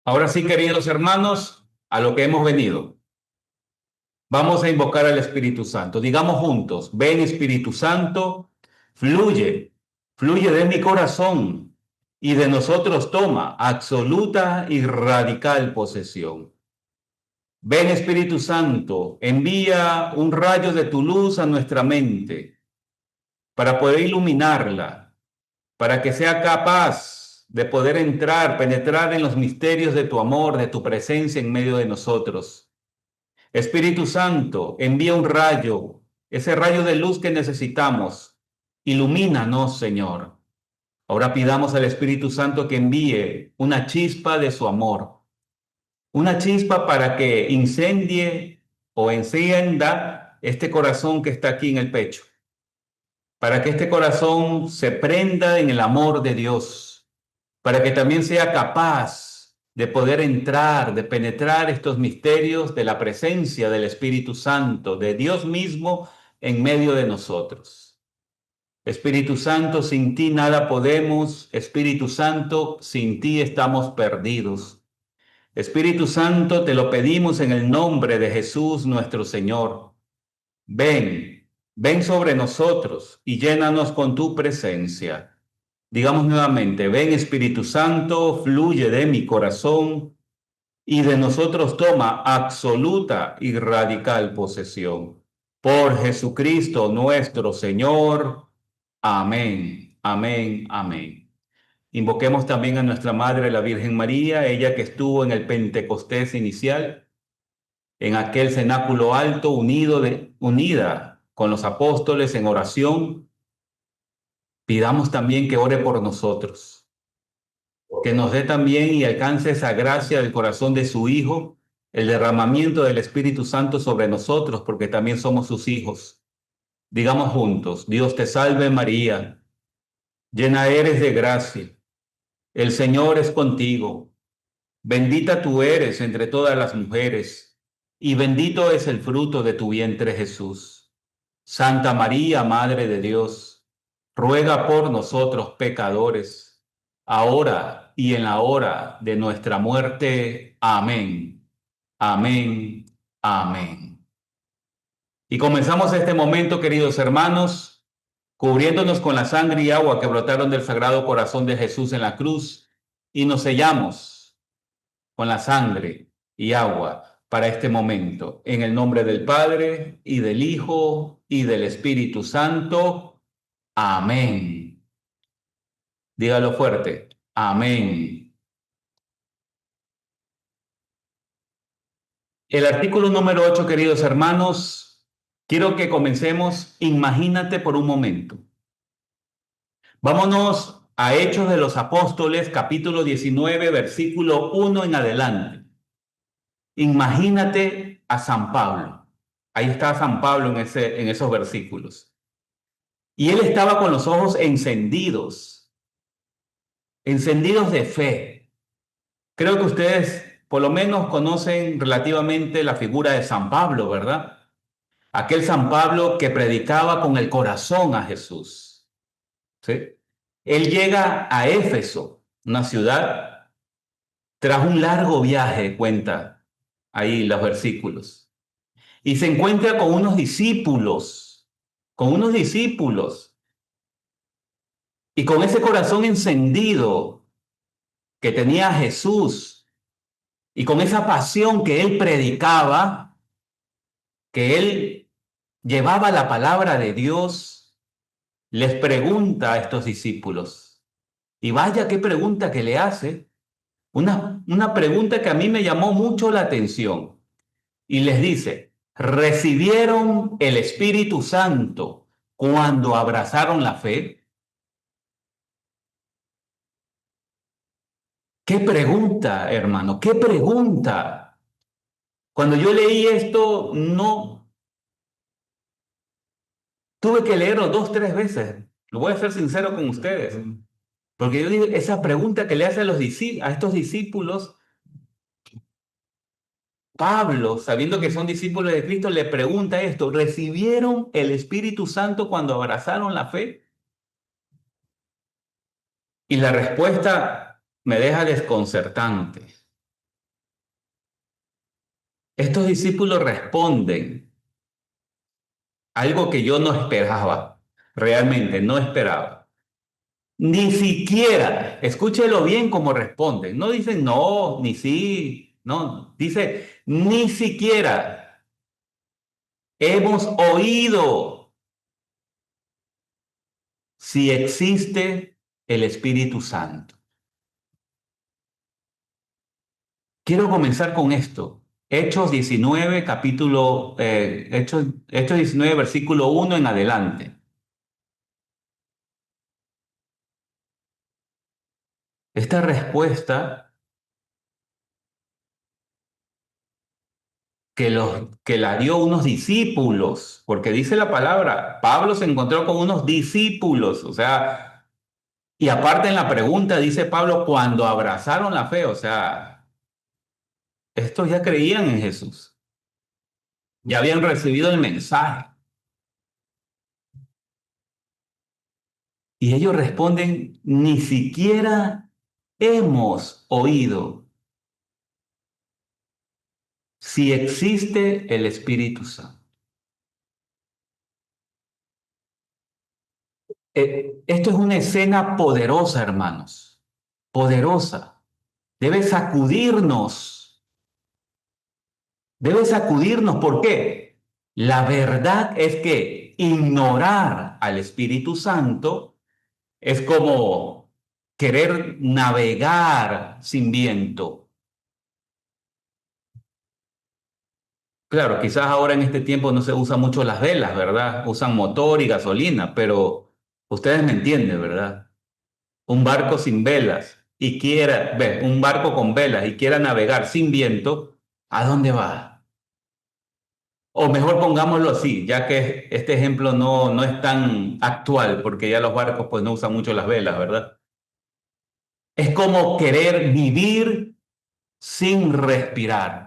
Ahora sí, queridos hermanos, a lo que hemos venido. Vamos a invocar al Espíritu Santo. Digamos juntos, ven Espíritu Santo, fluye, fluye de mi corazón y de nosotros toma absoluta y radical posesión. Ven Espíritu Santo, envía un rayo de tu luz a nuestra mente para poder iluminarla, para que sea capaz de poder entrar, penetrar en los misterios de tu amor, de tu presencia en medio de nosotros. Espíritu Santo, envía un rayo, ese rayo de luz que necesitamos. Ilumínanos, Señor. Ahora pidamos al Espíritu Santo que envíe una chispa de su amor, una chispa para que incendie o encienda este corazón que está aquí en el pecho, para que este corazón se prenda en el amor de Dios, para que también sea capaz de poder entrar, de penetrar estos misterios de la presencia del Espíritu Santo, de Dios mismo en medio de nosotros. Espíritu Santo, sin ti nada podemos. Espíritu Santo, sin ti estamos perdidos. Espíritu Santo, te lo pedimos en el nombre de Jesús nuestro Señor. Ven, ven sobre nosotros y llénanos con tu presencia. Digamos nuevamente, ven Espíritu Santo, fluye de mi corazón y de nosotros toma absoluta y radical posesión. Por Jesucristo nuestro Señor. Amén, amén, amén. Invoquemos también a nuestra Madre, la Virgen María, ella que estuvo en el Pentecostés inicial, en aquel cenáculo alto, unida con los apóstoles en oración. Pidamos también que ore por nosotros, que nos dé también y alcance esa gracia del corazón de su Hijo, el derramamiento del Espíritu Santo sobre nosotros, porque también somos sus hijos. Digamos juntos, Dios te salve María, llena eres de gracia, el Señor es contigo, bendita tú eres entre todas las mujeres, y bendito es el fruto de tu vientre Jesús. Santa María, Madre de Dios, ruega por nosotros pecadores, ahora y en la hora de nuestra muerte. Amén. Amén. Amén. Y comenzamos este momento, queridos hermanos, cubriéndonos con la sangre y agua que brotaron del Sagrado Corazón de Jesús en la cruz, y nos sellamos con la sangre y agua para este momento. En el nombre del Padre, y del Hijo, y del Espíritu Santo. Amén. Dígalo fuerte. Amén. El artículo número 8, queridos hermanos, quiero que comencemos. Imagínate por un momento. Vámonos a Hechos de los Apóstoles, capítulo 19, versículo 1 en adelante. Imagínate a San Pablo. Ahí está San Pablo en esos versículos. Y él estaba con los ojos encendidos, encendidos de fe. Creo que ustedes por lo menos conocen relativamente la figura de San Pablo, ¿verdad? Aquel San Pablo que predicaba con el corazón a Jesús. ¿Sí? Él llega a Éfeso, una ciudad, tras un largo viaje, cuenta ahí los versículos, y se encuentra con unos discípulos, y con ese corazón encendido que tenía Jesús, y con esa pasión que él predicaba, que él llevaba la palabra de Dios, les pregunta a estos discípulos, y vaya qué pregunta que le hace. Una pregunta que a mí me llamó mucho la atención. Y les dice, ¿recibieron el Espíritu Santo cuando abrazaron la fe? ¿Qué pregunta, hermano? ¿Qué pregunta? Cuando yo leí esto, no tuve que leerlo dos, tres veces. Lo voy a ser sincero con ustedes. Porque yo digo, esa pregunta que le hace a estos discípulos, Pablo, sabiendo que son discípulos de Cristo, le pregunta esto, ¿recibieron el Espíritu Santo cuando abrazaron la fe? Y la respuesta me deja desconcertante. Estos discípulos responden algo que yo no esperaba, realmente no esperaba. Ni siquiera, escúchelo bien cómo responden. No dicen no, ni sí, no, dice ni siquiera hemos oído si existe el Espíritu Santo. Quiero comenzar con esto. Hechos 19, Hechos 19, versículo 1 en adelante. Esta respuesta que la dio unos discípulos, porque dice la palabra, Pablo se encontró con unos discípulos, o sea, y aparte en la pregunta dice Pablo, cuando abrazaron la fe, o sea, estos ya creían en Jesús, ya habían recibido el mensaje, y ellos responden, ni siquiera hemos oído si existe el Espíritu Santo. Esto es una escena poderosa, hermanos, poderosa. Debe sacudirnos, debe sacudirnos. ¿Por qué? La verdad es que ignorar al Espíritu Santo es como querer navegar sin viento. Claro, quizás ahora en este tiempo no se usa mucho las velas, ¿verdad? Usan motor y gasolina, pero ustedes me entienden, ¿verdad? Un barco sin velas y quiera, ve, un barco con velas y quiera navegar sin viento, ¿a dónde va? O mejor pongámoslo así, ya que este ejemplo no es tan actual, porque ya los barcos pues no usan mucho las velas, ¿verdad? Es como querer vivir sin respirar.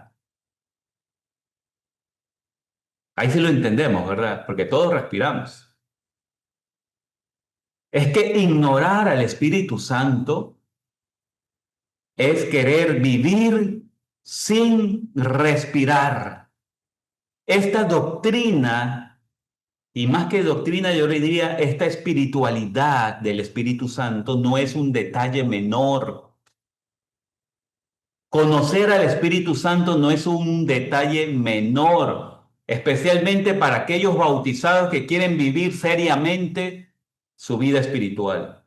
Ahí sí lo entendemos, ¿verdad? Porque todos respiramos. Es que ignorar al Espíritu Santo es querer vivir sin respirar. Esta doctrina, y más que doctrina, yo le diría, esta espiritualidad del Espíritu Santo no es un detalle menor. Conocer al Espíritu Santo no es un detalle menor, especialmente para aquellos bautizados que quieren vivir seriamente su vida espiritual.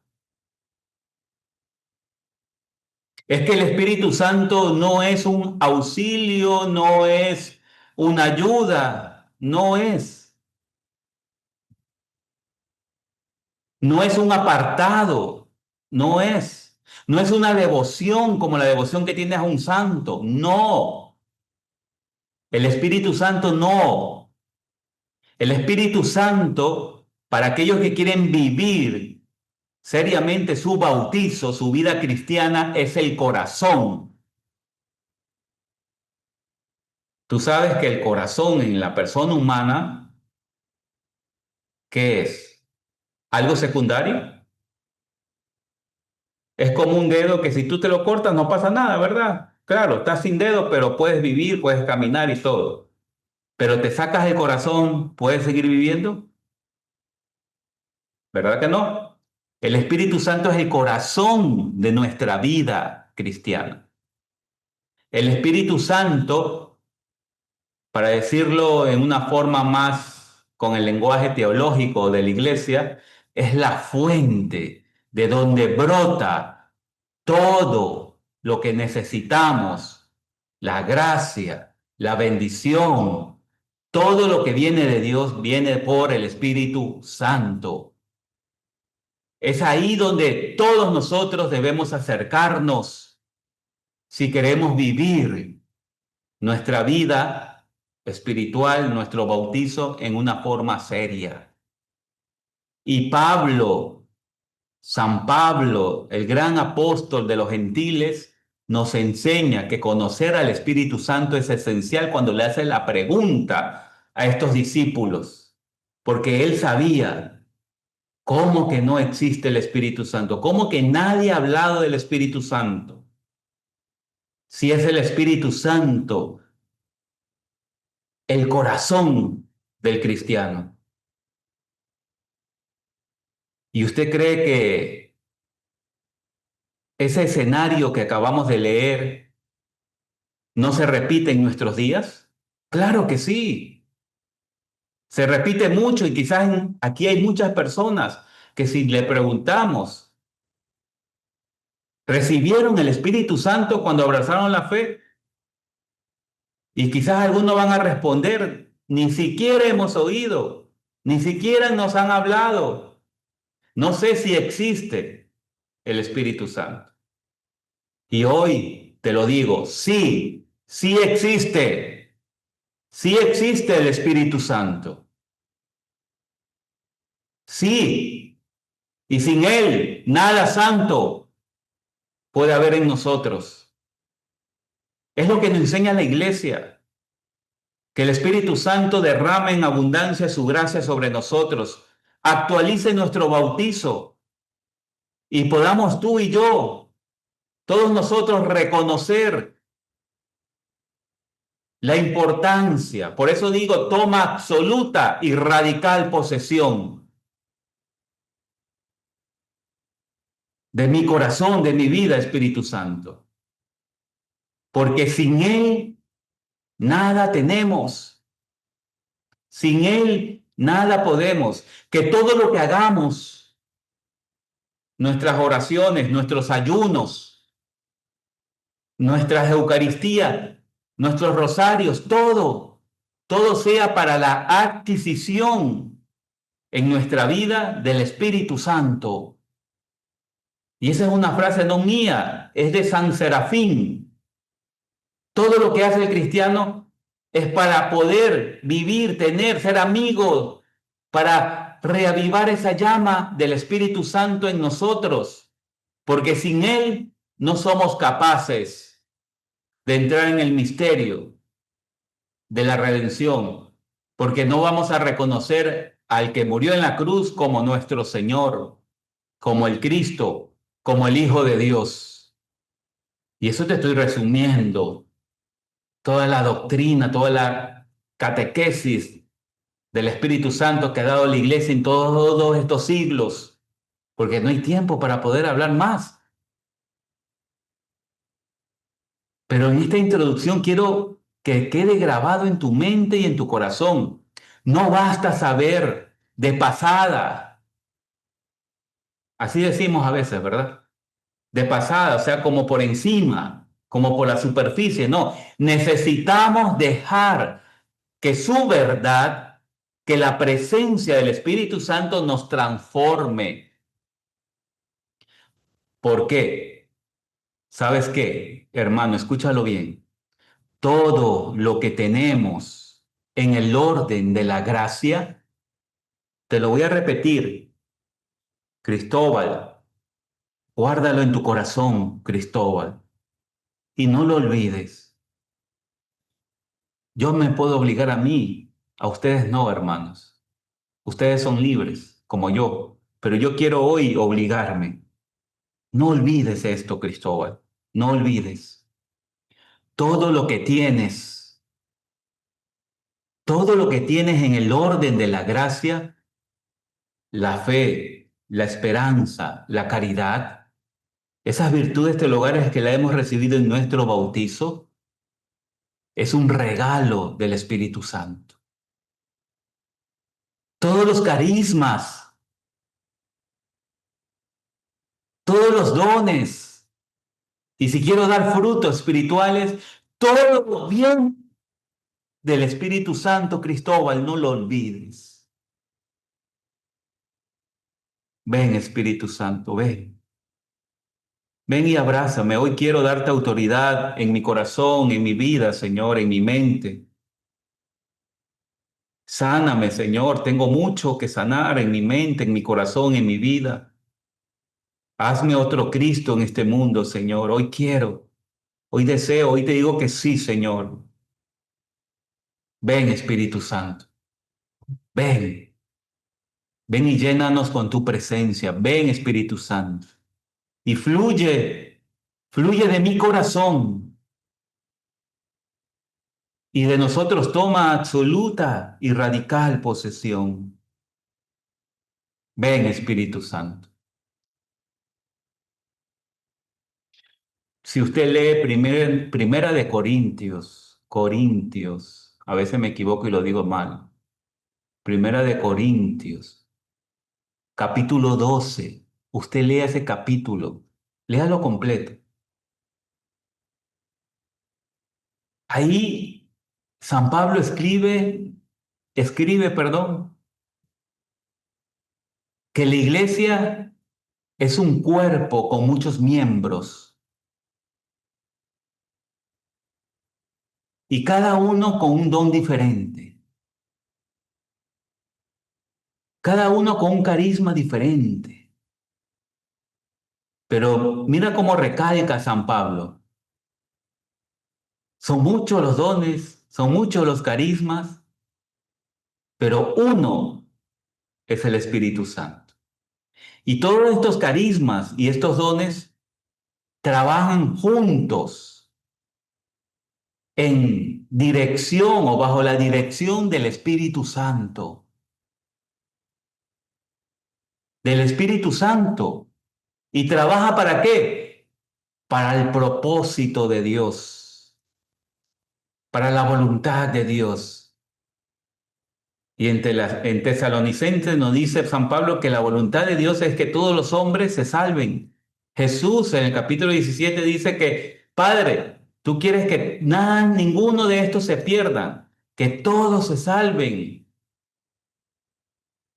Es que el Espíritu Santo no es un auxilio, no es una ayuda, no es un apartado, no es, no es una devoción como la devoción que tienes a un santo, no, el Espíritu Santo no. El Espíritu Santo, para aquellos que quieren vivir seriamente su bautizo, su vida cristiana, es el corazón. Tú sabes que el corazón en la persona humana, ¿qué es? ¿Algo secundario? Es como un dedo que si tú te lo cortas no pasa nada, ¿verdad? Claro, estás sin dedo, pero puedes vivir, puedes caminar y todo. Pero te sacas el corazón, ¿puedes seguir viviendo? ¿Verdad que no? El Espíritu Santo es el corazón de nuestra vida cristiana. El Espíritu Santo, para decirlo en una forma más con el lenguaje teológico de la iglesia, es la fuente de donde brota todo lo que necesitamos, la gracia, la bendición, todo lo que viene de Dios viene por el Espíritu Santo. Es ahí donde todos nosotros debemos acercarnos si queremos vivir nuestra vida espiritual, nuestro bautizo en una forma seria. Y Pablo, San Pablo, el gran apóstol de los gentiles, nos enseña que conocer al Espíritu Santo es esencial cuando le hace la pregunta a estos discípulos, porque él sabía cómo que no existe el Espíritu Santo, cómo que nadie ha hablado del Espíritu Santo. Si es el Espíritu Santo el corazón del cristiano. ¿Y usted cree que ese escenario que acabamos de leer no se repite en nuestros días? Claro que sí. Se repite mucho y quizás aquí hay muchas personas que si le preguntamos, ¿recibieron el Espíritu Santo cuando abrazaron la fe? Y quizás algunos van a responder, ni siquiera hemos oído, ni siquiera nos han hablado. No sé si existe el Espíritu Santo. Y hoy te lo digo, sí, sí existe el Espíritu Santo. Sí, y sin Él nada santo puede haber en nosotros. Es lo que nos enseña la iglesia, que el Espíritu Santo derrame en abundancia su gracia sobre nosotros, actualice nuestro bautizo y podamos tú y yo, todos nosotros reconocer la importancia. Por eso digo, toma absoluta y radical posesión de mi corazón, de mi vida, Espíritu Santo. Porque sin Él nada tenemos. Sin Él nada podemos. Que todo lo que hagamos, nuestras oraciones, nuestros ayunos, nuestras Eucaristías, nuestros rosarios, todo sea para la adquisición en nuestra vida del Espíritu Santo. Y esa es una frase no mía, es de San Serafín. Todo lo que hace el cristiano es para poder vivir, tener, ser amigos, para reavivar esa llama del Espíritu Santo en nosotros, porque sin Él no somos capaces de entrar en el misterio de la redención, porque no vamos a reconocer al que murió en la cruz como nuestro Señor, como el Cristo, como el Hijo de Dios. Y eso te estoy resumiendo, toda la doctrina, toda la catequesis del Espíritu Santo que ha dado la Iglesia en todos estos siglos, porque no hay tiempo para poder hablar más. Pero en esta introducción quiero que quede grabado en tu mente y en tu corazón. No basta saber de pasada, así decimos a veces, ¿verdad? De pasada, o sea, como por encima, como por la superficie. No, necesitamos dejar que su verdad, que la presencia del Espíritu Santo nos transforme. ¿Por qué? ¿Sabes qué, hermano? Escúchalo bien. Todo lo que tenemos en el orden de la gracia, te lo voy a repetir, Cristóbal, guárdalo en tu corazón, Cristóbal, y no lo olvides. Yo me puedo obligar a mí, a ustedes no, hermanos. Ustedes son libres, como yo, pero yo quiero hoy obligarme. No olvides esto, Cristóbal, no olvides. Todo lo que tienes, todo lo que tienes en el orden de la gracia, la fe, la esperanza, la caridad, esas virtudes teologales que la hemos recibido en nuestro bautizo, es un regalo del Espíritu Santo. Todos los carismas, todos los dones, y si quiero dar frutos espirituales, todo lo bien del Espíritu Santo, Cristóbal, no lo olvides. Ven, Espíritu Santo, ven. Ven y abrázame. Hoy quiero darte autoridad en mi corazón, en mi vida, Señor, en mi mente. Sáname, Señor. Tengo mucho que sanar en mi mente, en mi corazón, en mi vida. Hazme otro Cristo en este mundo, Señor. Hoy quiero, hoy deseo, hoy te digo que sí, Señor. Ven, Espíritu Santo. Ven. Ven y llénanos con tu presencia. Ven, Espíritu Santo. Y fluye, fluye de mi corazón. y de nosotros toma absoluta y radical posesión. Ven, Espíritu Santo. Si usted lee Primera de Corintios, a veces me equivoco y lo digo mal. Primera de Corintios, capítulo 12. Usted lea ese capítulo, léalo completo. Ahí San Pablo perdón, que la iglesia es un cuerpo con muchos miembros y cada uno con un don diferente, cada uno con un carisma diferente. Pero mira cómo recalca San Pablo. Son muchos los dones, son muchos los carismas, pero uno es el Espíritu Santo. Y todos estos carismas y estos dones trabajan juntos en dirección o bajo la dirección del Espíritu Santo. Del Espíritu Santo. ¿Y trabaja para qué? Para el propósito de Dios, para la voluntad de Dios. Y en Tesalonicenses nos dice San Pablo que la voluntad de Dios es que todos los hombres se salven. Jesús en el capítulo 17 dice que, Padre, tú quieres que nada, ninguno de estos se pierdan, que todos se salven.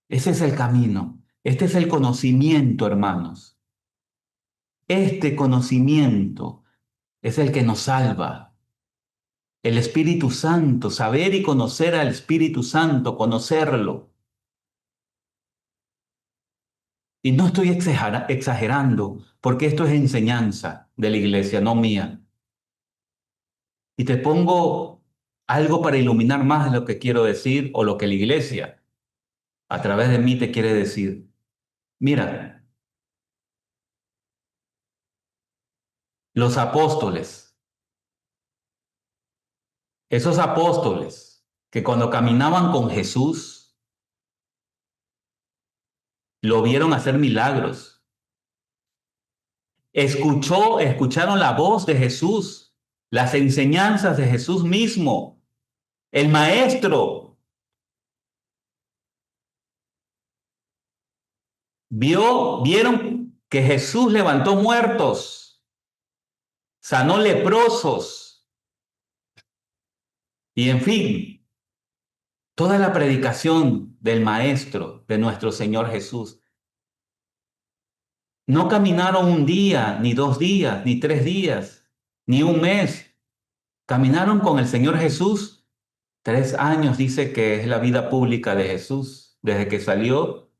Ese es el camino. Este es el conocimiento, hermanos. Este conocimiento es el que nos salva. El Espíritu Santo, saber y conocer al Espíritu Santo, conocerlo. Y no estoy exagerando, porque esto es enseñanza de la iglesia, no mía. Y te pongo algo para iluminar más lo que quiero decir o lo que la iglesia a través de mí te quiere decir. Mira, los apóstoles, esos apóstoles que cuando caminaban con Jesús, lo vieron hacer milagros. Escucharon la voz de Jesús, las enseñanzas de Jesús mismo, el maestro. Vieron que Jesús levantó muertos, sanó leprosos y en fin, toda la predicación del maestro, de nuestro Señor Jesús. No caminaron un día, ni 2 días, ni 3 días, ni un mes. Caminaron con el Señor Jesús 3 años, dice que es la vida pública de Jesús, desde que salió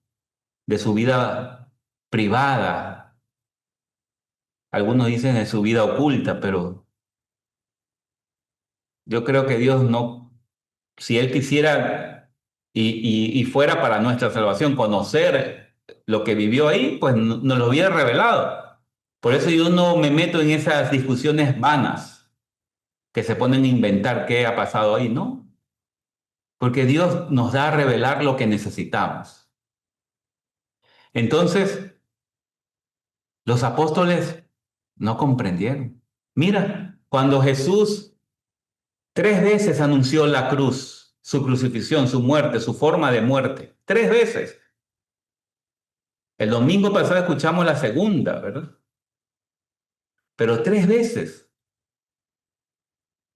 de su vida privada. Algunos dicen de su vida oculta, pero yo creo que Dios no, si Él quisiera y fuera para nuestra salvación conocer lo que vivió ahí, pues nos lo hubiera revelado. Por eso yo no me meto en esas discusiones vanas que se ponen a inventar qué ha pasado ahí, ¿no? Porque Dios nos da a revelar lo que necesitamos. Entonces, los apóstoles no comprendieron. Mira, cuando Jesús 3 veces anunció la cruz, su crucifixión, su muerte, su forma de muerte. 3 veces. El domingo pasado escuchamos la segunda, ¿verdad? Pero 3 veces.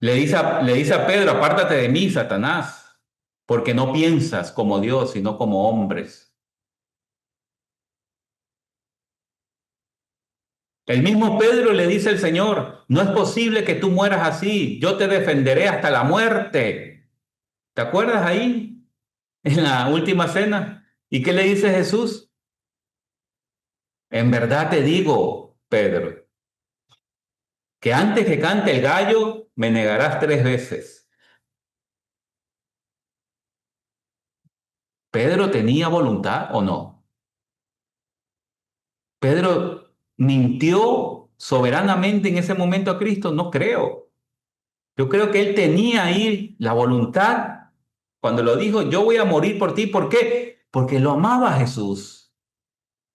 Le dice a Pedro, apártate de mí, Satanás, porque no piensas como Dios, sino como hombres. El mismo Pedro le dice al Señor, no es posible que tú mueras así, yo te defenderé hasta la muerte. ¿Te acuerdas ahí, en la última cena? ¿Y qué le dice Jesús? En verdad te digo, Pedro, que antes que cante el gallo, me negarás 3 veces. ¿Pedro tenía voluntad o no? ¿Pedro mintió soberanamente en ese momento a Cristo? No creo. Yo creo que él tenía ahí la voluntad cuando lo dijo, yo voy a morir por ti. ¿Por qué? Porque lo amaba a Jesús.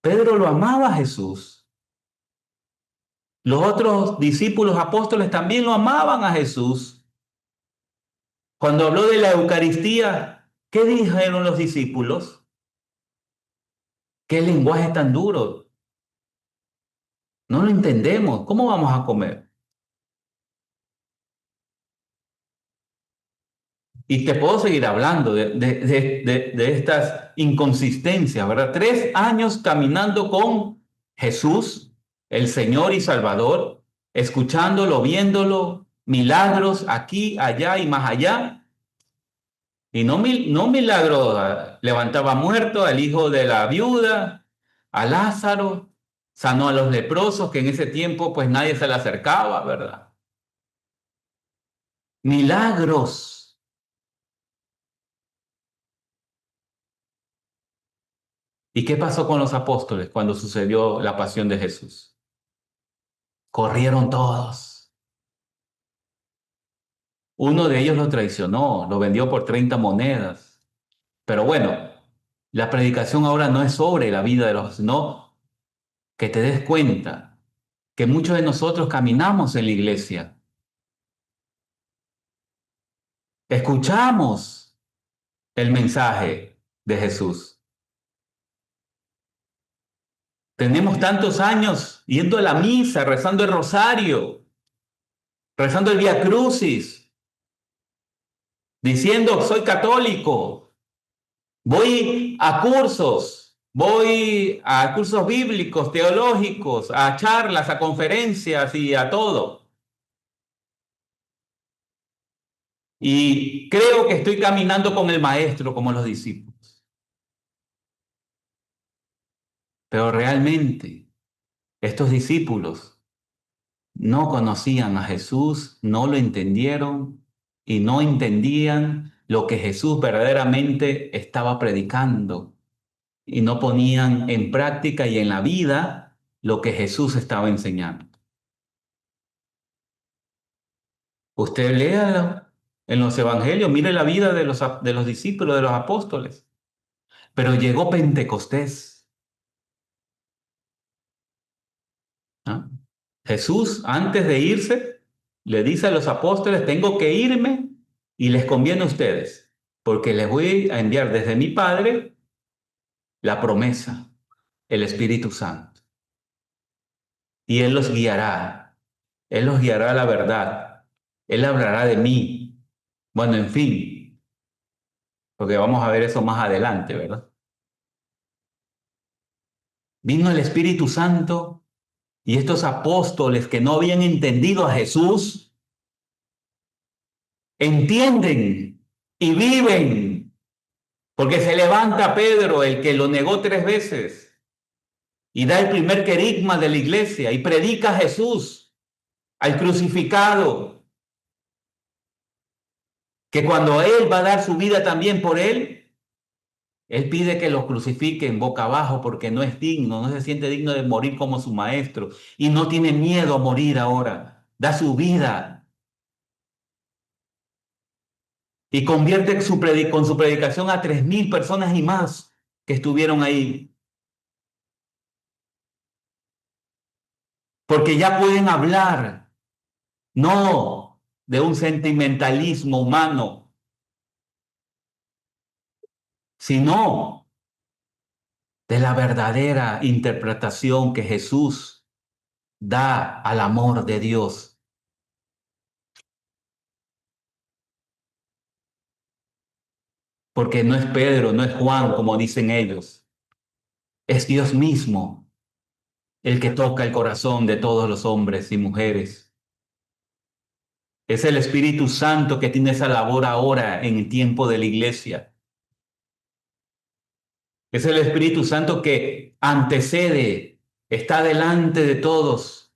Pedro lo amaba a Jesús. Los otros discípulos apóstoles también lo amaban a Jesús. Cuando habló de la Eucaristía, ¿qué dijeron los discípulos? ¿Qué lenguaje tan duro? No lo entendemos. ¿Cómo vamos a comer? Y te puedo seguir hablando de estas inconsistencias, ¿verdad? 3 años caminando con Jesús, el Señor y Salvador, escuchándolo, viéndolo, milagros aquí, allá y más allá. Y no, no milagros, levantaba muerto al hijo de la viuda, a Lázaro, sanó a los leprosos, que en ese tiempo pues nadie se le acercaba, ¿verdad? Milagros. ¿Y qué pasó con los apóstoles cuando sucedió la pasión de Jesús? Corrieron todos. Uno de ellos lo traicionó, lo vendió por 30 monedas. Pero bueno, la predicación ahora no es sobre la vida de los, no, que te des cuenta que muchos de nosotros caminamos en la iglesia, escuchamos el mensaje de Jesús. Tenemos tantos años yendo a la misa, rezando el rosario, rezando el Vía Crucis, diciendo soy católico. Voy a cursos bíblicos, teológicos, a charlas, a conferencias y a todo. Y creo que estoy caminando con el maestro como los discípulos. Pero realmente estos discípulos no conocían a Jesús, no lo entendieron y no entendían lo que Jesús verdaderamente estaba predicando y no ponían en práctica y en la vida lo que Jesús estaba enseñando. Usted léalo en los evangelios, mire la vida de los discípulos, de los apóstoles. Pero llegó Pentecostés. ¿Ah? Jesús, antes de irse, le dice a los apóstoles, tengo que irme y les conviene a ustedes, porque les voy a enviar desde mi Padre la promesa, el Espíritu Santo. Y Él los guiará a la verdad, Él hablará de mí. Bueno, en fin, porque vamos a ver eso más adelante, ¿verdad? Vino el Espíritu Santo y estos apóstoles que no habían entendido a Jesús, entienden y viven, porque se levanta Pedro, el que lo negó 3 veces, y da el primer querigma de la iglesia y predica a Jesús, al crucificado, que cuando Él va a dar su vida también por Él pide que lo crucifiquen boca abajo porque no es digno, no se siente digno de morir como su maestro y no tiene miedo a morir ahora. Da su vida y convierte con su predicación a 3.000 personas y más que estuvieron ahí. Porque ya pueden hablar, no de un sentimentalismo humano, sino de la verdadera interpretación que Jesús da al amor de Dios. Porque no es Pedro, no es Juan, como dicen ellos. Es Dios mismo el que toca el corazón de todos los hombres y mujeres. Es el Espíritu Santo que tiene esa labor ahora en el tiempo de la iglesia. Es el Espíritu Santo que antecede, está delante de todos,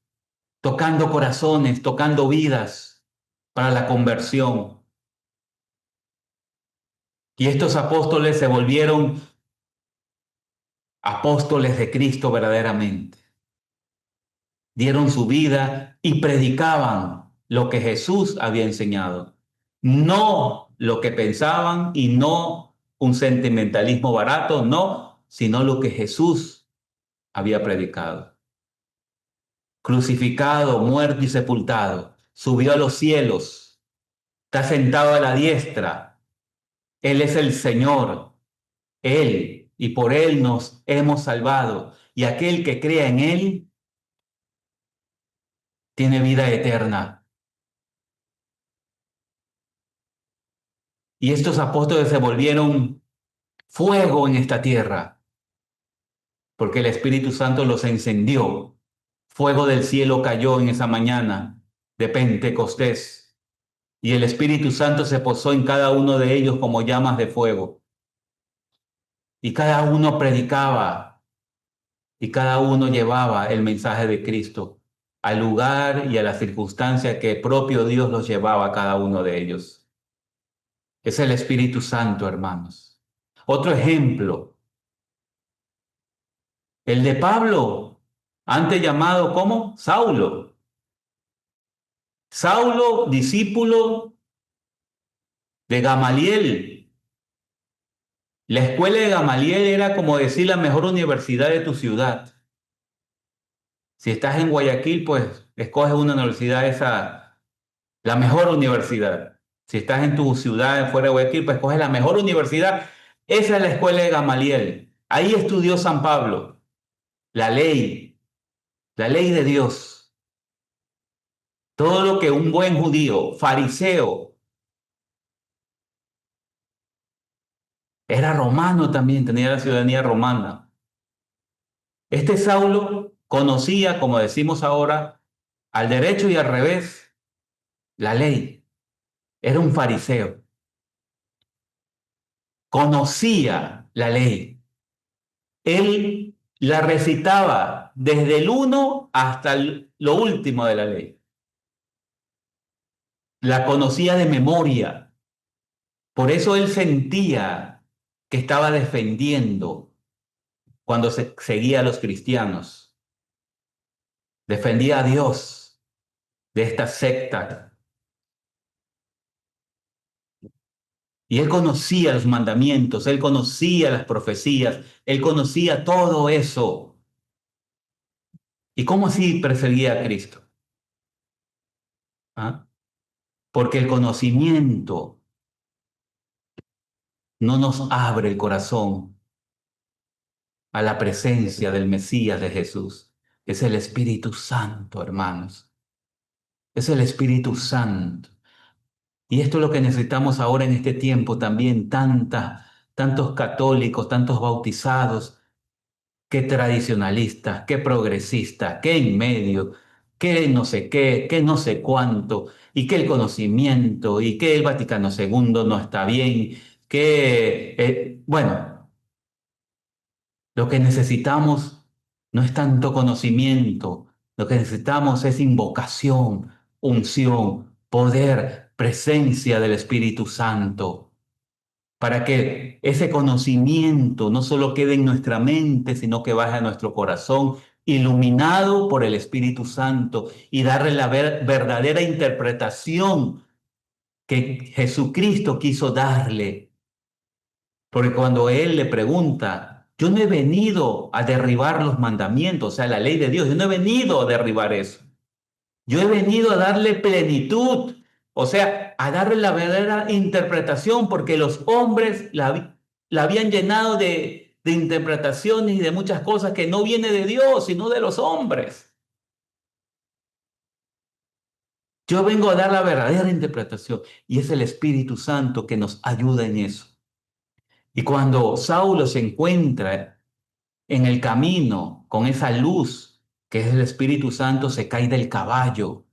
tocando corazones, tocando vidas para la conversión. Y estos apóstoles se volvieron apóstoles de Cristo verdaderamente. Dieron su vida y predicaban. lo que Jesús había enseñado, no lo que pensaban y no un sentimentalismo barato, no, sino lo que Jesús había predicado. Crucificado, muerto y sepultado, subió a los cielos, está sentado a la diestra. Él es el Señor, Él, y por Él nos hemos salvado. Y aquel que crea en Él tiene vida eterna. Y estos apóstoles se volvieron fuego en esta tierra, porque el Espíritu Santo los encendió. Fuego del cielo cayó en esa mañana de Pentecostés, y el Espíritu Santo se posó en cada uno de ellos como llamas de fuego. Y cada uno predicaba, y cada uno llevaba el mensaje de Cristo al lugar y a la circunstancia que propio Dios los llevaba a cada uno de ellos. Es el Espíritu Santo, hermanos. Otro ejemplo, el de Pablo, antes llamado como Saulo. Saulo, discípulo de Gamaliel. La escuela de Gamaliel era como decir la mejor universidad de tu ciudad. Si estás en Guayaquil, pues escoges una universidad esa, la mejor universidad. Si estás en tu ciudad fuera de Guayaquil, pues escoges la mejor universidad. Esa es la escuela de Gamaliel. Ahí estudió San Pablo, la ley de Dios. Todo lo que un buen judío, fariseo, era romano también, tenía la ciudadanía romana. Este Saulo conocía, como decimos ahora, al derecho y al revés, la ley. Era un fariseo. Conocía la ley. Él la recitaba desde el uno hasta lo último de la ley. La conocía de memoria. Por eso él sentía que estaba defendiendo cuando seguía a los cristianos. Defendía a Dios de esta secta. Y él conocía los mandamientos, él conocía las profecías, él conocía todo eso. ¿Y cómo así perseguía a Cristo? ¿Ah? Porque el conocimiento no nos abre el corazón a la presencia del Mesías de Jesús. Es el Espíritu Santo, hermanos. Es el Espíritu Santo. Y esto es lo que necesitamos ahora en este tiempo también, tantos católicos, tantos bautizados, qué tradicionalistas, qué progresistas, qué en medio, qué no sé cuánto, y que el conocimiento, y que el Vaticano II no está bien, bueno, lo que necesitamos no es tanto conocimiento, lo que necesitamos es invocación, unción, poder, presencia del Espíritu Santo, para que ese conocimiento no solo quede en nuestra mente, sino que baje a nuestro corazón, iluminado por el Espíritu Santo, y darle la verdadera interpretación que Jesucristo quiso darle. Porque cuando Él le pregunta, yo no he venido a derribar los mandamientos, o sea, la ley de Dios, yo no he venido a derribar eso. Yo he venido a darle plenitud, o sea, a darle la verdadera interpretación, porque los hombres la habían llenado de interpretaciones y de muchas cosas que no viene de Dios, sino de los hombres. Yo vengo a dar la verdadera interpretación y es el Espíritu Santo que nos ayuda en eso. Y cuando Saulo se encuentra en el camino con esa luz que es el Espíritu Santo, se cae del caballo,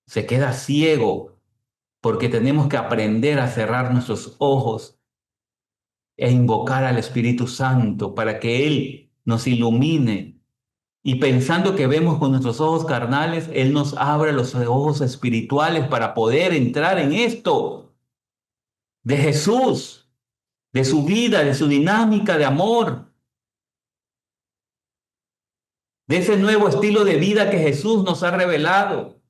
se queda ciego, porque tenemos que aprender a cerrar nuestros ojos e invocar al Espíritu Santo para que Él nos ilumine. Y pensando que vemos con nuestros ojos carnales, Él nos abre los ojos espirituales para poder entrar en esto de Jesús, de su vida, de su dinámica de amor, de ese nuevo estilo de vida que Jesús nos ha revelado.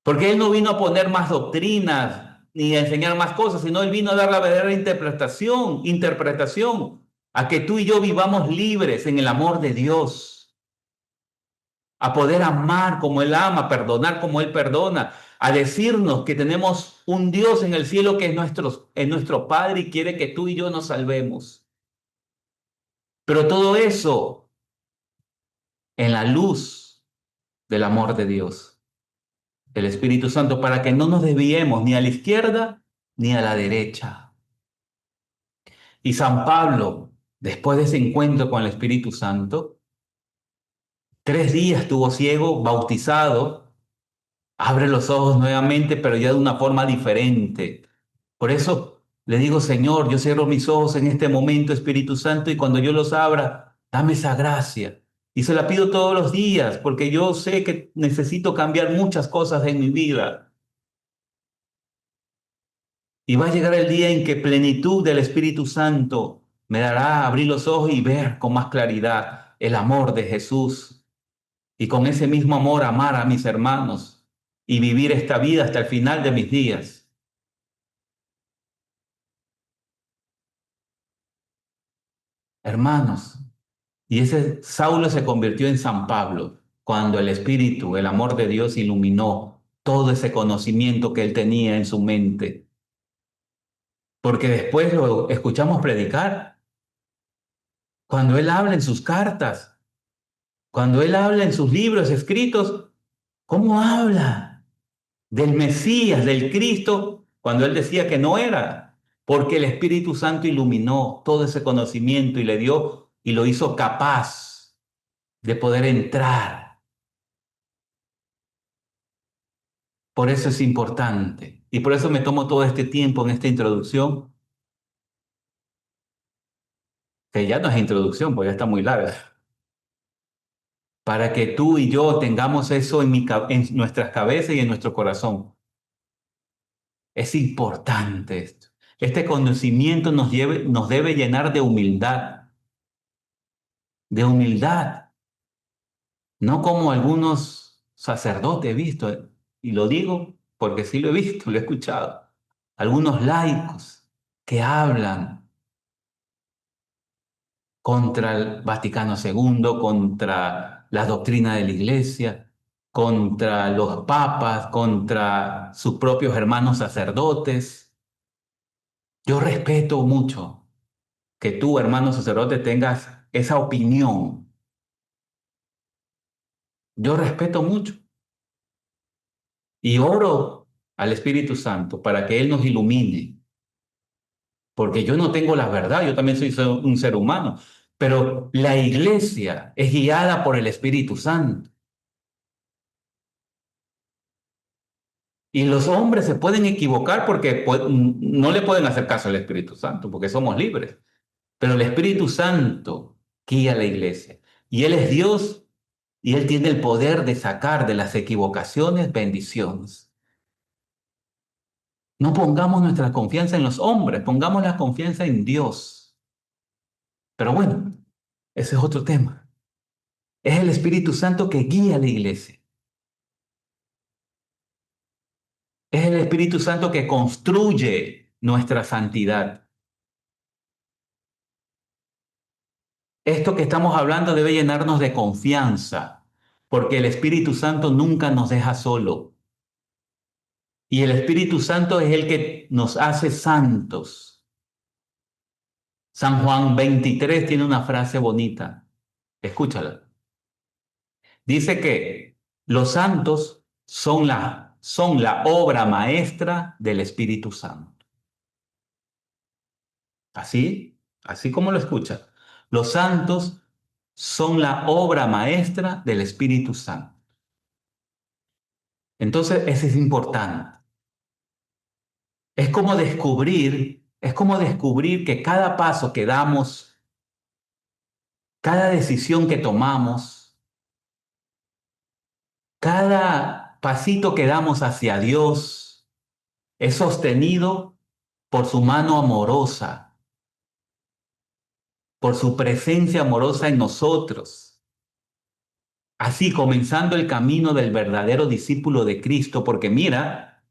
Porque Él no vino a poner más doctrinas ni a enseñar más cosas, sino Él vino a dar la verdadera interpretación, a que tú y yo vivamos libres en el amor de Dios, a poder amar como Él ama, perdonar como Él perdona, a decirnos que tenemos un Dios en el cielo que es nuestro Padre y quiere que tú y yo nos salvemos. Pero todo eso en la luz del amor de Dios, del Espíritu Santo, para que no nos desviemos ni a la izquierda ni a la derecha. Y San Pablo, después de ese encuentro con el Espíritu Santo, 3 días estuvo ciego, bautizado, abre los ojos nuevamente, pero ya de una forma diferente. Por eso le digo, Señor, yo cierro mis ojos en este momento, Espíritu Santo, y cuando yo los abra, dame esa gracia. Y se la pido todos los días, porque yo sé que necesito cambiar muchas cosas en mi vida. Y va a llegar el día en que plenitud del Espíritu Santo me dará abrir los ojos y ver con más claridad el amor de Jesús. Y con ese mismo amor amar a mis hermanos y vivir esta vida hasta el final de mis días. Hermanos, y ese Saulo se convirtió en San Pablo cuando el Espíritu, el amor de Dios iluminó todo ese conocimiento que él tenía en su mente. Porque después lo escuchamos predicar. Cuando él habla en sus cartas, cuando él habla en sus libros escritos, ¿cómo habla del Mesías, del Cristo, cuando él decía que no era? Porque el Espíritu Santo iluminó todo ese conocimiento y le dio y lo hizo capaz de poder entrar. Por eso es importante. Y por eso me tomo todo este tiempo en esta introducción, que ya no es introducción, porque ya está muy larga, para que tú y yo tengamos eso en nuestras cabezas y en nuestro corazón. Es importante esto. Este conocimiento nos debe llenar de humildad, no como algunos sacerdotes he visto, y lo digo porque sí lo he visto, lo he escuchado, algunos laicos que hablan contra el Vaticano II, contra la doctrina de la Iglesia, contra los papas, contra sus propios hermanos sacerdotes. Yo respeto mucho que tú, hermano sacerdote, tengas esa opinión. Yo respeto mucho y oro al Espíritu Santo para que Él nos ilumine, porque yo no tengo la verdad, yo también soy un ser humano, pero la iglesia es guiada por el Espíritu Santo. Y los hombres se pueden equivocar porque no le pueden hacer caso al Espíritu Santo, porque somos libres. Pero el Espíritu Santo guía a la iglesia. Y Él es Dios y Él tiene el poder de sacar de las equivocaciones bendiciones. No pongamos nuestra confianza en los hombres, pongamos la confianza en Dios. Pero bueno, ese es otro tema. Es el Espíritu Santo que guía a la iglesia. Es el Espíritu Santo que construye nuestra santidad. Esto que estamos hablando debe llenarnos de confianza, porque el Espíritu Santo nunca nos deja solo. Y el Espíritu Santo es el que nos hace santos. San Juan 23 tiene una frase bonita. Escúchala. Dice que los santos son la obra maestra del Espíritu Santo. Así como lo escucha. Los santos son la obra maestra del Espíritu Santo. Entonces, eso es importante. Es como descubrir que cada paso que damos, cada decisión que tomamos, cada pasito que damos hacia Dios es sostenido por su mano amorosa, por su presencia amorosa en nosotros. así comenzando el camino del verdadero discípulo de Cristo, porque mira,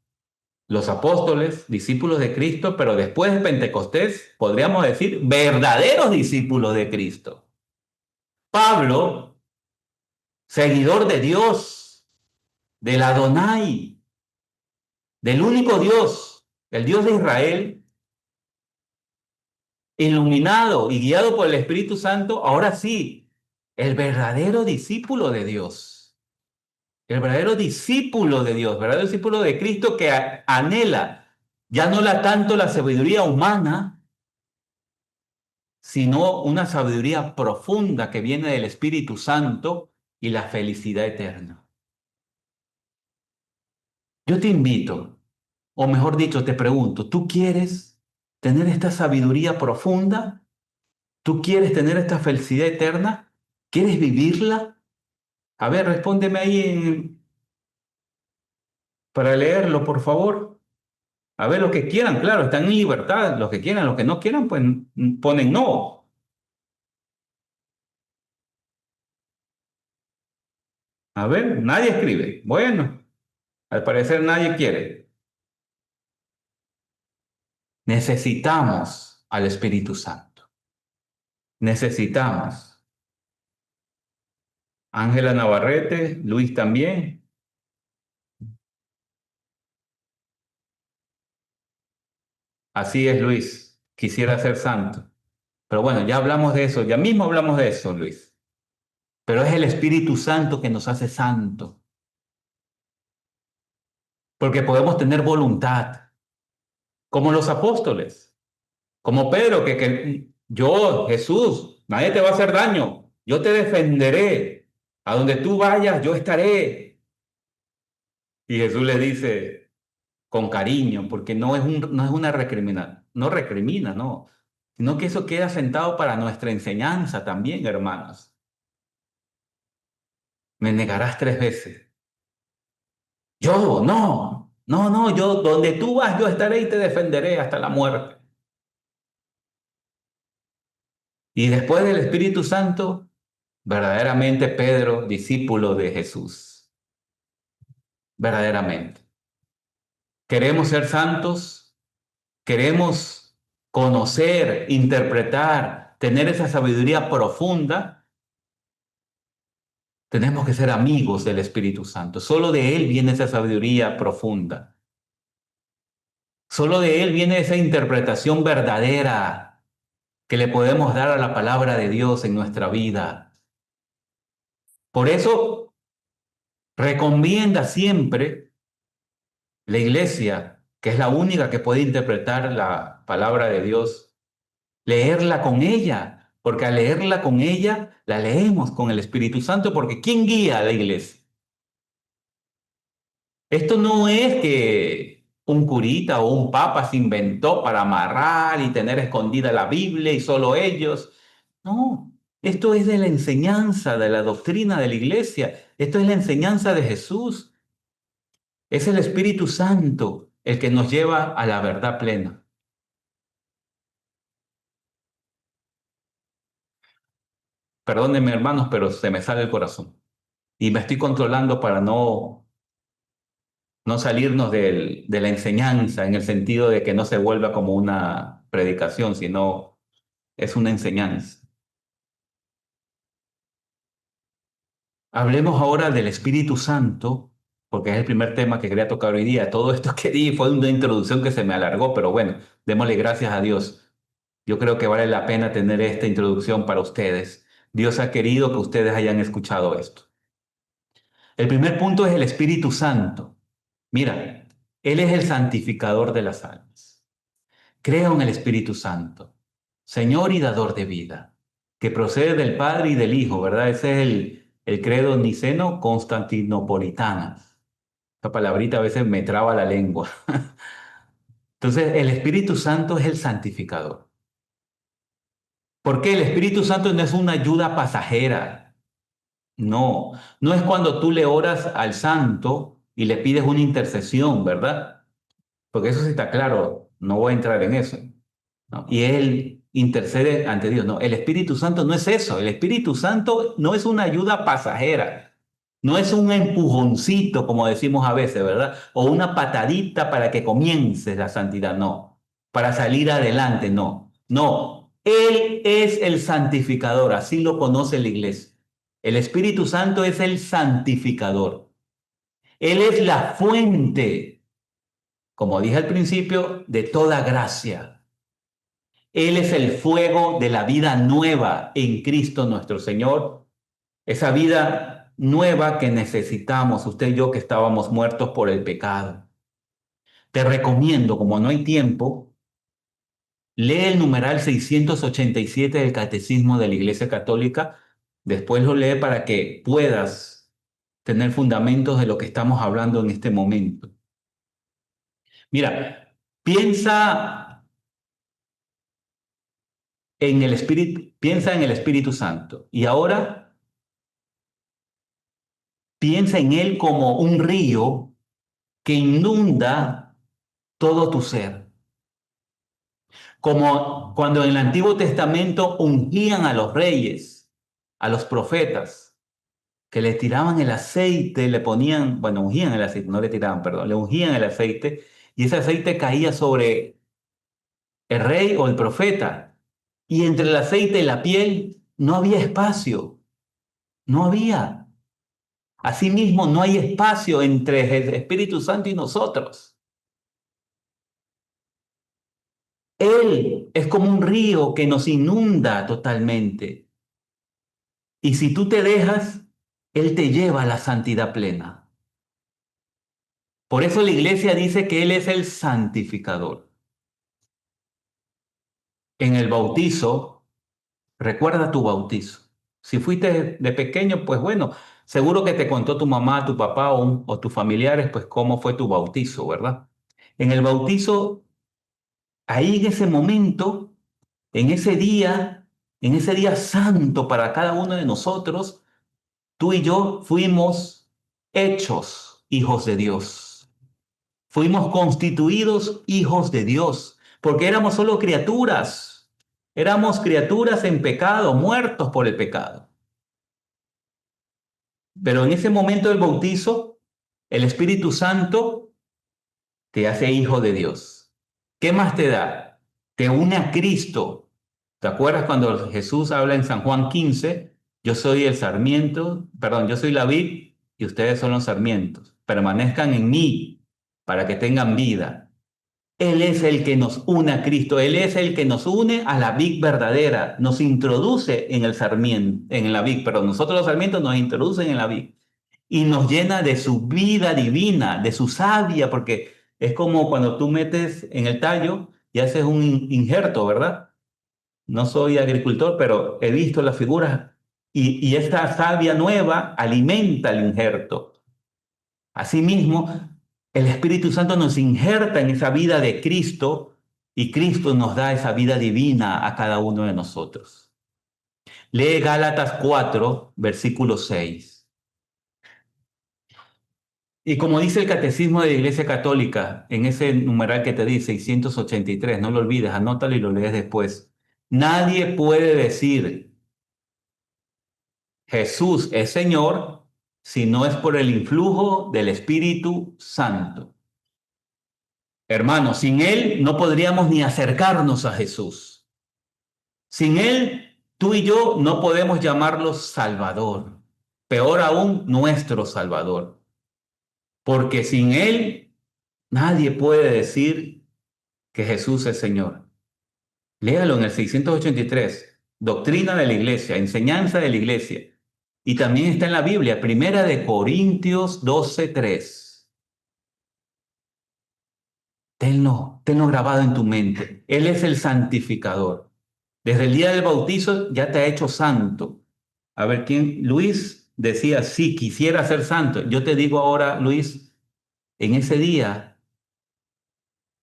los apóstoles, discípulos de Cristo, pero después de Pentecostés, podríamos decir, verdaderos discípulos de Cristo. Pablo, seguidor de Dios, del Adonai, del único Dios, el Dios de Israel, iluminado y guiado por el Espíritu Santo, ahora sí, el verdadero discípulo de Dios, el verdadero discípulo de Dios, verdadero discípulo de Cristo que anhela ya no tanto la sabiduría humana, sino una sabiduría profunda que viene del Espíritu Santo y la felicidad eterna. Yo te invito, o mejor dicho, te pregunto, ¿tú quieres tener esta sabiduría profunda? ¿Tú quieres tener esta felicidad eterna? ¿Quieres vivirla? A ver, respóndeme ahí para leerlo, por favor. A ver, los que quieran, claro, están en libertad. Los que quieran, los que no quieran, pues ponen no. A ver, nadie escribe. Bueno, al parecer nadie quiere. Necesitamos al Espíritu Santo. Necesitamos. Ángela Navarrete, Luis también. Así es, Luis. Quisiera ser santo. Pero bueno, ya hablamos de eso, ya mismo hablamos de eso, Luis. Pero es el Espíritu Santo que nos hace santo. Porque podemos tener voluntad, como los apóstoles, como Pedro, que yo, Jesús, nadie te va a hacer daño, yo te defenderé, a donde tú vayas, yo estaré. Y Jesús le dice con cariño, porque no es una recrimina, no recrimina, no, sino que eso queda sentado para nuestra enseñanza también, hermanos. Me negarás 3 veces. Yo, no, no, no, yo, donde tú vas, yo estaré y te defenderé hasta la muerte. Y después del Espíritu Santo, verdaderamente Pedro, discípulo de Jesús, verdaderamente. Queremos ser santos, queremos conocer, interpretar, tener esa sabiduría profunda, tenemos que ser amigos del Espíritu Santo. Solo de Él viene esa sabiduría profunda. Solo de Él viene esa interpretación verdadera que le podemos dar a la palabra de Dios en nuestra vida. Por eso recomienda siempre la iglesia, que es la única que puede interpretar la palabra de Dios, leerla con ella, porque al leerla con ella, la leemos con el Espíritu Santo, porque ¿quién guía a la iglesia? Esto no es que un curita o un papa se inventó para amarrar y tener escondida la Biblia y solo ellos. No, esto es de la enseñanza, de la doctrina de la iglesia. Esto es la enseñanza de Jesús. Es el Espíritu Santo el que nos lleva a la verdad plena. Perdónenme, hermanos, pero se me sale el corazón. Y me estoy controlando para no salirnos de la enseñanza, en el sentido de que no se vuelva como una predicación, sino es una enseñanza. Hablemos ahora del Espíritu Santo, porque es el primer tema que quería tocar hoy día. Todo esto que di fue una introducción que se me alargó, pero bueno, démosle gracias a Dios. Yo creo que vale la pena tener esta introducción para ustedes. Dios ha querido que ustedes hayan escuchado esto. El primer punto es el Espíritu Santo. Mira, Él es el santificador de las almas. Creo en el Espíritu Santo, Señor y dador de vida, que procede del Padre y del Hijo, ¿verdad? Ese es el credo niceno-constantinopolitano. Esta palabrita a veces me traba la lengua. Entonces, el Espíritu Santo es el santificador. ¿Por qué? El Espíritu Santo no es una ayuda pasajera. No, no es cuando tú le oras al santo y le pides una intercesión, ¿verdad? Porque eso sí está claro, no voy a entrar en eso, ¿no? Y Él intercede ante Dios. No, el Espíritu Santo no es eso. El Espíritu Santo no es una ayuda pasajera. No es un empujoncito, como decimos a veces, ¿verdad? O una patadita para que comiences la santidad, no. Para salir adelante, no. No, Él es el santificador, así lo conoce la iglesia. El Espíritu Santo es el santificador. Él es la fuente, como dije al principio, de toda gracia. Él es el fuego de la vida nueva en Cristo nuestro Señor. Esa vida nueva que necesitamos, usted y yo que estábamos muertos por el pecado. Te recomiendo, como no hay tiempo, lee el numeral 687 del Catecismo de la Iglesia Católica. Después lo lee para que puedas tener fundamentos de lo que estamos hablando en este momento. Mira, piensa en el Espíritu Santo y ahora piensa en él como un río que inunda todo tu ser. Como cuando en el Antiguo Testamento ungían a los reyes, a los profetas, que le tiraban el aceite, le ponían, bueno, ungían el aceite, no le tiraban, perdón, le ungían el aceite y ese aceite caía sobre el rey o el profeta. Y entre el aceite y la piel no había espacio, no había. Asimismo, no hay espacio entre el Espíritu Santo y nosotros. Él es como un río que nos inunda totalmente. Y si tú te dejas, Él te lleva a la santidad plena. Por eso la iglesia dice que Él es el santificador. En el bautizo, recuerda tu bautizo. Si fuiste de pequeño, pues bueno, seguro que te contó tu mamá, tu papá o tus familiares, pues cómo fue tu bautizo, ¿verdad? En el bautizo, ahí en ese momento, en ese día santo para cada uno de nosotros, tú y yo fuimos hechos hijos de Dios. Fuimos constituidos hijos de Dios, porque éramos solo criaturas. Éramos criaturas en pecado, muertos por el pecado. Pero en ese momento del bautizo, el Espíritu Santo te hace hijo de Dios. ¿Qué más te da? Te une a Cristo. ¿Te acuerdas cuando Jesús habla en San Juan 15? Yo soy el sarmiento, perdón, yo soy la vid y ustedes son los sarmientos. Permanezcan en mí para que tengan vida. Él es el que nos une a Cristo, Él es el que nos une a la vid verdadera, nos introduce en el sarmiento, en la vid, pero nosotros los sarmientos nos introducen en la vid y nos llena de su vida divina, de su savia, porque es como cuando tú metes en el tallo y haces un injerto, ¿verdad? No soy agricultor, pero he visto las figuras y esta savia nueva alimenta el injerto. Asimismo, el Espíritu Santo nos injerta en esa vida de Cristo y Cristo nos da esa vida divina a cada uno de nosotros. Lee Gálatas 4, versículo 6. Y como dice el Catecismo de la Iglesia Católica, en ese numeral que te dice 683, no lo olvides, anótalo y lo lees después. Nadie puede decir Jesús es Señor si no es por el influjo del Espíritu Santo. Hermanos, sin Él no podríamos ni acercarnos a Jesús. Sin Él, tú y yo no podemos llamarlo Salvador. Peor aún, nuestro Salvador. Porque sin Él, nadie puede decir que Jesús es Señor. Léalo en el 683, Doctrina de la Iglesia, Enseñanza de la Iglesia. Y también está en la Biblia, Primera de Corintios 12:3. Tenlo grabado en tu mente. Él es el santificador. Desde el día del bautizo ya te ha hecho santo. A ver, Luis decía, sí, quisiera ser santo. Yo te digo ahora, Luis, en ese día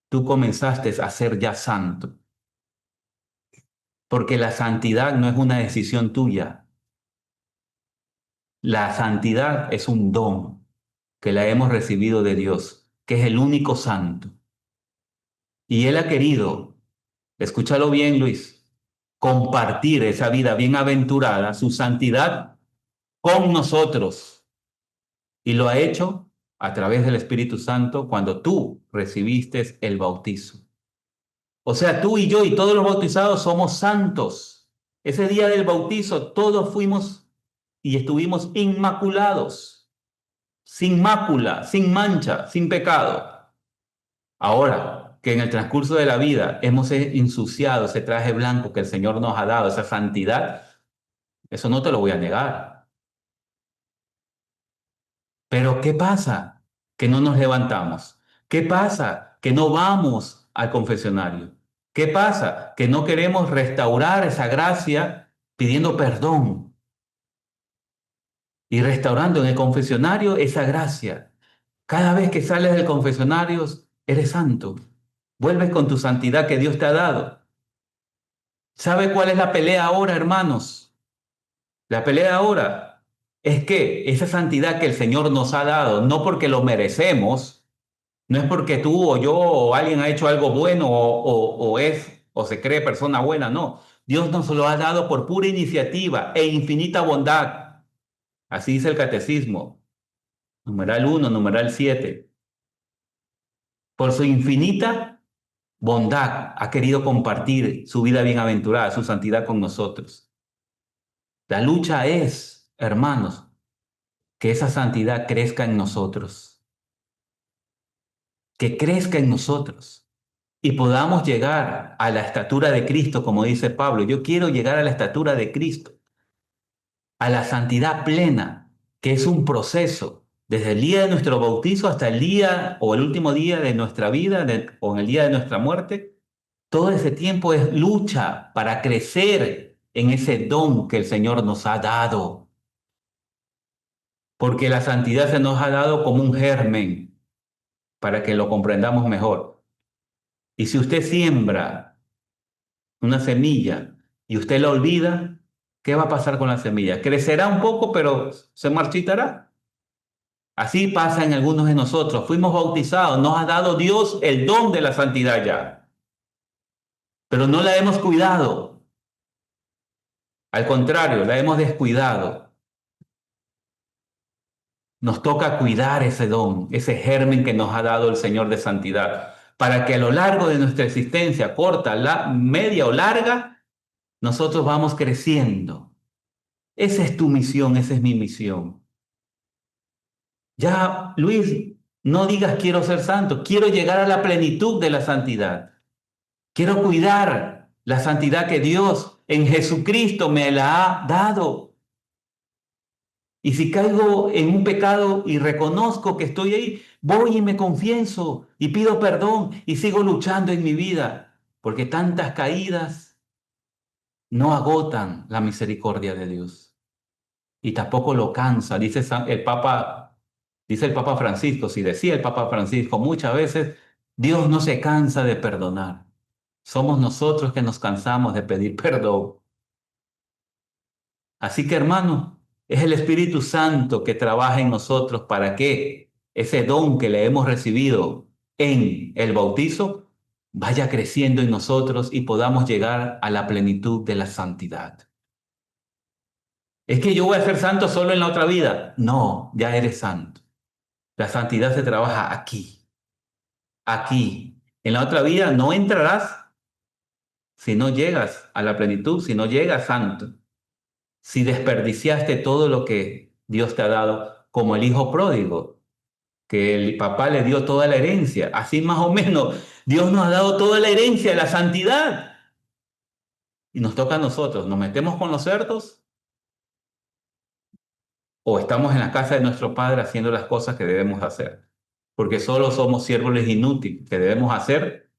tú comenzaste a ser ya santo. Porque la santidad no es una decisión tuya. La santidad es un don que la hemos recibido de Dios, que es el único santo. Y Él ha querido, escúchalo bien, Luis, compartir esa vida bienaventurada, su santidad, con nosotros. Y lo ha hecho a través del Espíritu Santo cuando tú recibiste el bautizo. O sea, tú y yo y todos los bautizados somos santos. Ese día del bautizo todos fuimos y estuvimos inmaculados, sin mácula, sin mancha, sin pecado. Ahora que en el transcurso de la vida hemos ensuciado ese traje blanco que el Señor nos ha dado, esa santidad, eso no te lo voy a negar. Pero ¿qué pasa? Que no nos levantamos. ¿Qué pasa? Que no vamos al confesionario. ¿Qué pasa? Que no queremos restaurar esa gracia pidiendo perdón y restaurando en el confesionario esa gracia. Cada vez que sales del confesionario, eres santo. Vuelves con tu santidad que Dios te ha dado. ¿Sabe cuál es la pelea ahora, hermanos? La pelea ahora es que esa santidad que el Señor nos ha dado, no porque lo merecemos, no es porque tú o yo o alguien ha hecho algo bueno o es o se cree persona buena, no. Dios nos lo ha dado por pura iniciativa e infinita bondad. Así dice el catecismo, numeral 1, numeral 7. Por su infinita bondad ha querido compartir su vida bienaventurada, su santidad con nosotros. La lucha es, hermanos, que esa santidad crezca en nosotros, que crezca en nosotros y podamos llegar a la estatura de Cristo, como dice Pablo. Yo quiero llegar a la estatura de Cristo, a la santidad plena, que es un proceso, desde el día de nuestro bautizo hasta el día o el último día de nuestra vida o en el día de nuestra muerte. Todo ese tiempo es lucha para crecer en ese don que el Señor nos ha dado, porque la santidad se nos ha dado como un germen para que lo comprendamos mejor. Y si usted siembra una semilla y usted la olvida, ¿qué va a pasar con la semilla? Crecerá un poco, pero se marchitará. Así pasa en algunos de nosotros. Fuimos bautizados, nos ha dado Dios el don de la santidad ya, pero no la hemos cuidado. Al contrario, la hemos descuidado. Nos toca cuidar ese don, ese germen que nos ha dado el Señor de santidad, para que a lo largo de nuestra existencia, corta, media o larga, nosotros vamos creciendo. Esa es tu misión, esa es mi misión. Ya, Luis, no digas quiero ser santo, quiero llegar a la plenitud de la santidad. Quiero cuidar la santidad que Dios en Jesucristo me la ha dado. Y si caigo en un pecado y reconozco que estoy ahí, voy y me confieso y pido perdón y sigo luchando en mi vida, porque tantas caídas no agotan la misericordia de Dios y tampoco lo cansa. Dice el Papa Francisco, si decía el Papa Francisco, muchas veces Dios no se cansa de perdonar. Somos nosotros que nos cansamos de pedir perdón. Así que, hermano, es el Espíritu Santo que trabaja en nosotros para que ese don que le hemos recibido en el bautizo vaya creciendo en nosotros y podamos llegar a la plenitud de la santidad. Es que yo voy a ser santo solo en la otra vida. No, ya eres santo. La santidad se trabaja aquí, aquí. En la otra vida no entrarás si no llegas a la plenitud, si no llegas santo. Si desperdiciaste todo lo que Dios te ha dado, como el hijo pródigo, que el papá le dio toda la herencia. Así más o menos, Dios nos ha dado toda la herencia, la santidad. Y nos toca a nosotros, ¿nos metemos con los cerdos o estamos en la casa de nuestro Padre haciendo las cosas que debemos hacer? Porque solo somos siervos inútiles, que debemos hacer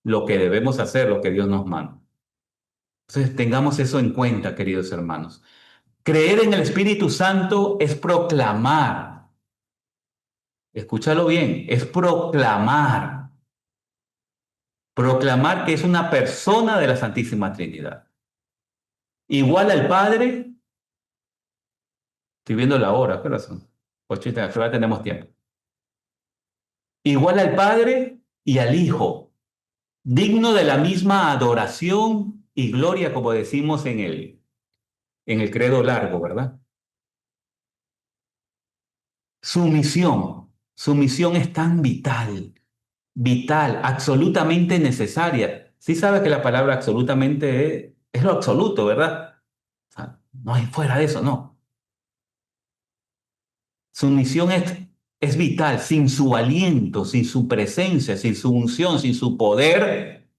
lo que debemos hacer, lo que Dios nos manda. Entonces tengamos eso en cuenta, queridos hermanos. Creer en el Espíritu Santo es proclamar. Escúchalo bien, es proclamar. Proclamar que es una persona de la Santísima Trinidad. Igual al Padre, estoy viendo la hora, ¿qué hora son? 8:30, todavía tenemos tiempo. Igual al Padre y al Hijo, digno de la misma adoración y gloria, como decimos en el credo largo, ¿verdad? Su misión es tan vital, vital, absolutamente necesaria. Sí sabes que la palabra absolutamente es lo absoluto, ¿verdad? O sea, no hay fuera de eso, no. Su misión es vital. Sin su aliento, sin su presencia, sin su unción, sin su poder,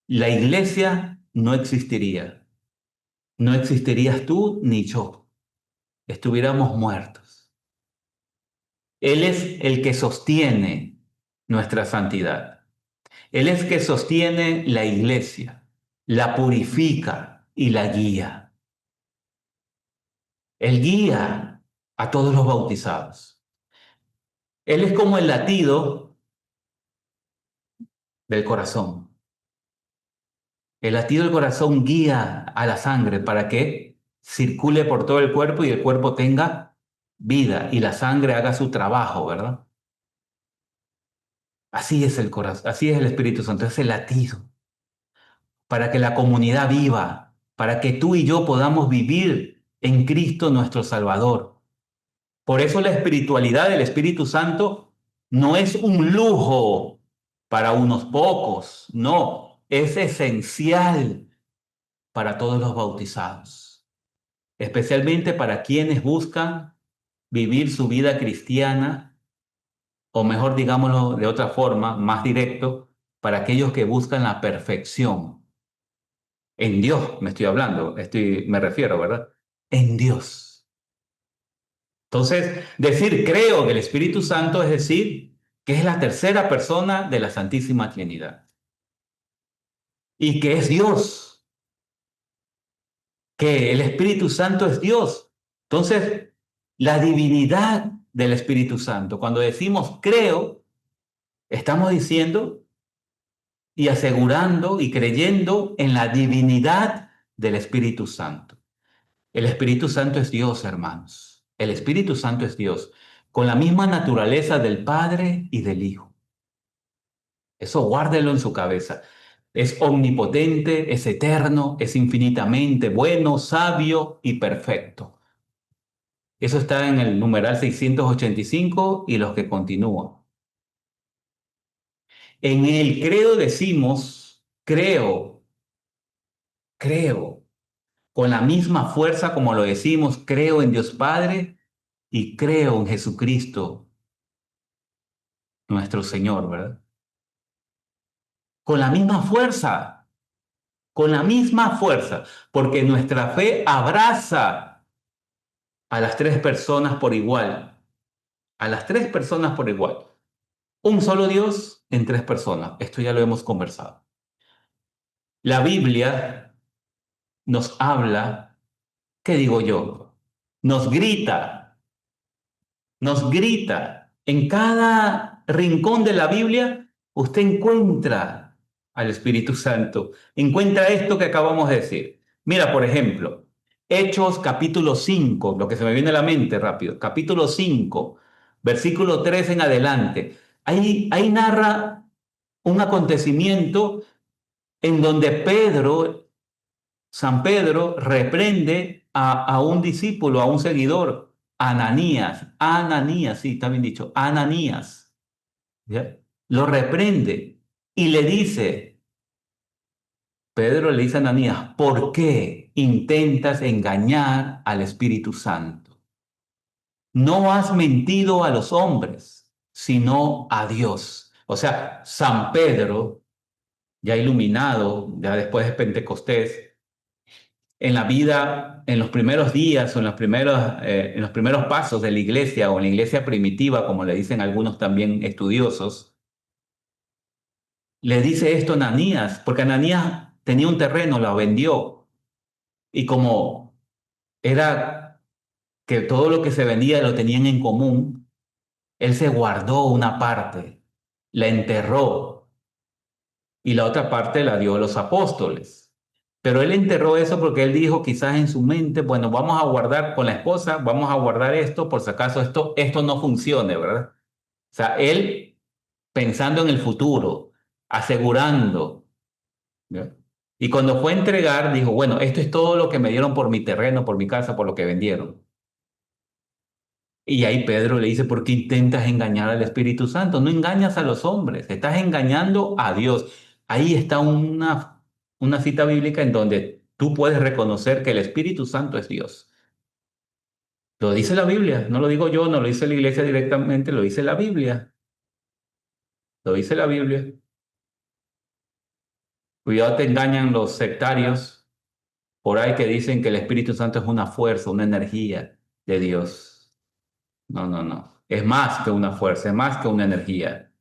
la iglesia no existiría. No existirías tú ni yo. Estuviéramos muertos. Él es el que sostiene nuestra santidad. Él es el que sostiene la iglesia, la purifica y la guía. Él guía a todos los bautizados. Él es como el latido del corazón. El latido del corazón guía a la sangre para que circule por todo el cuerpo y el cuerpo tenga vida y la sangre haga su trabajo, ¿verdad? Así es el corazón, así es el Espíritu Santo, es el latido para que la comunidad viva, para que tú y yo podamos vivir en Cristo nuestro Salvador. Por eso la espiritualidad del Espíritu Santo no es un lujo para unos pocos, no, es esencial para todos los bautizados, especialmente para quienes buscan vivir su vida cristiana, o mejor digámoslo de otra forma, más directo, para aquellos que buscan la perfección. En Dios me estoy hablando, me refiero, ¿verdad? En Dios. Entonces, decir creo que el Espíritu Santo es decir que es la tercera persona de la Santísima Trinidad y que es Dios, que el Espíritu Santo es Dios. Entonces, la divinidad del Espíritu Santo, cuando decimos creo, estamos diciendo y asegurando y creyendo en la divinidad del Espíritu Santo. El Espíritu Santo es Dios, hermanos. El Espíritu Santo es Dios, con la misma naturaleza del Padre y del Hijo. Eso guárdelo en su cabeza. Es omnipotente, es eterno, es infinitamente bueno, sabio y perfecto. Eso está en el numeral 685 y los que continúan. En el credo decimos, creo, con la misma fuerza como lo decimos, creo en Dios Padre y creo en Jesucristo, nuestro Señor, ¿verdad? Con la misma fuerza, porque nuestra fe abraza a las tres personas por igual, a las tres personas por igual. Un solo Dios en tres personas. Esto ya lo hemos conversado. La Biblia nos habla, ¿qué digo yo? Nos grita, nos grita. En cada rincón de la Biblia usted encuentra al Espíritu Santo, encuentra esto que acabamos de decir. Mira, por ejemplo, Hechos capítulo 5, lo que se me viene a la mente rápido, capítulo 5, versículo 3 en adelante. Ahí narra un acontecimiento en donde San Pedro reprende a un discípulo, a un seguidor, Ananías, sí, está bien dicho, Ananías, ¿ya? Lo reprende y le dice, Pedro le dice a Ananías, ¿por qué intentas engañar al Espíritu Santo? No has mentido a los hombres, sino a Dios. O sea, San Pedro, ya iluminado, ya después de Pentecostés, en la vida, en los primeros días o en los primeros pasos de la iglesia o en la iglesia primitiva, como le dicen algunos también estudiosos, le dice esto a Ananías, porque Ananías tenía un terreno, lo vendió, y como era que todo lo que se vendía lo tenían en común, él se guardó una parte, la enterró y la otra parte la dio a los apóstoles. Pero él enterró eso porque él dijo quizás en su mente, bueno, vamos a guardar con la esposa, vamos a guardar esto por si acaso esto no funcione, ¿verdad? O sea, él pensando en el futuro, asegurando, ¿ya? Y cuando fue a entregar, dijo, bueno, esto es todo lo que me dieron por mi terreno, por mi casa, por lo que vendieron. Y ahí Pedro le dice, ¿por qué intentas engañar al Espíritu Santo? No engañas a los hombres, estás engañando a Dios. Ahí está una cita bíblica en donde tú puedes reconocer que el Espíritu Santo es Dios. Lo dice la Biblia, no lo digo yo, no lo dice la iglesia directamente, lo dice la Biblia. Lo dice la Biblia. Cuidado, te engañan los sectarios por ahí que dicen que el Espíritu Santo es una fuerza, una energía de Dios. No, no, no. Es más que una fuerza, es más que una energía.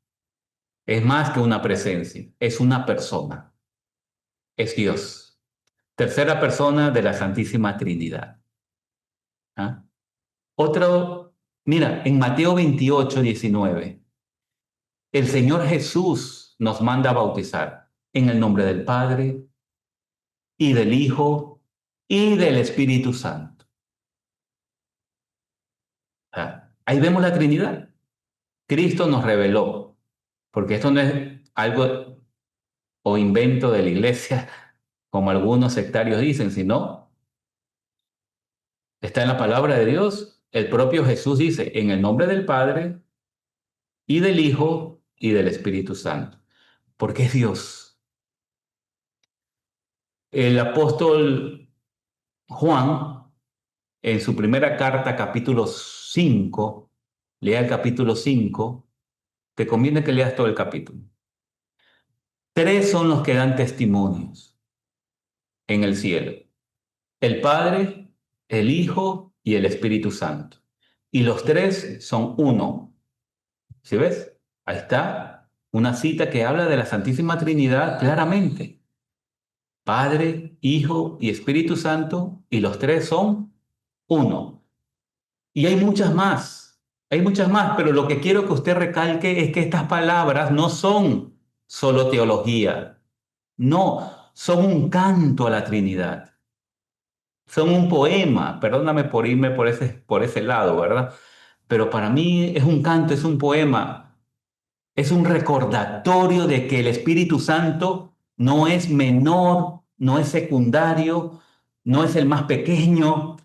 Es más que una presencia, es una persona, es Dios. Tercera persona de la Santísima Trinidad. ¿Ah? Otro, mira, en Mateo 28:19, el Señor Jesús nos manda a bautizar en el nombre del Padre y del Hijo y del Espíritu Santo. ¿Ah? Ahí vemos la Trinidad. Cristo nos reveló, porque esto no es algo o invento de la iglesia, como algunos sectarios dicen, sino está en la palabra de Dios. El propio Jesús dice, en el nombre del Padre y del Hijo y del Espíritu Santo. Porque es Dios. El apóstol Juan, en su primera carta, capítulo 5, lea el capítulo 5, te conviene que leas todo el capítulo. Tres son los que dan testimonios en el cielo: el Padre, el Hijo y el Espíritu Santo. Y los tres son uno. ¿Sí ves? Ahí está una cita que habla de la Santísima Trinidad claramente. Padre, Hijo y Espíritu Santo, y los tres son uno. Y hay muchas más, pero lo que quiero que usted recalque es que estas palabras no son solo teología, no, son un canto a la Trinidad, son un poema, perdóname por irme por ese lado, ¿verdad? Pero para mí es un canto, es un poema. Es un recordatorio de que el Espíritu Santo no es menor, no es secundario, no es el más pequeño,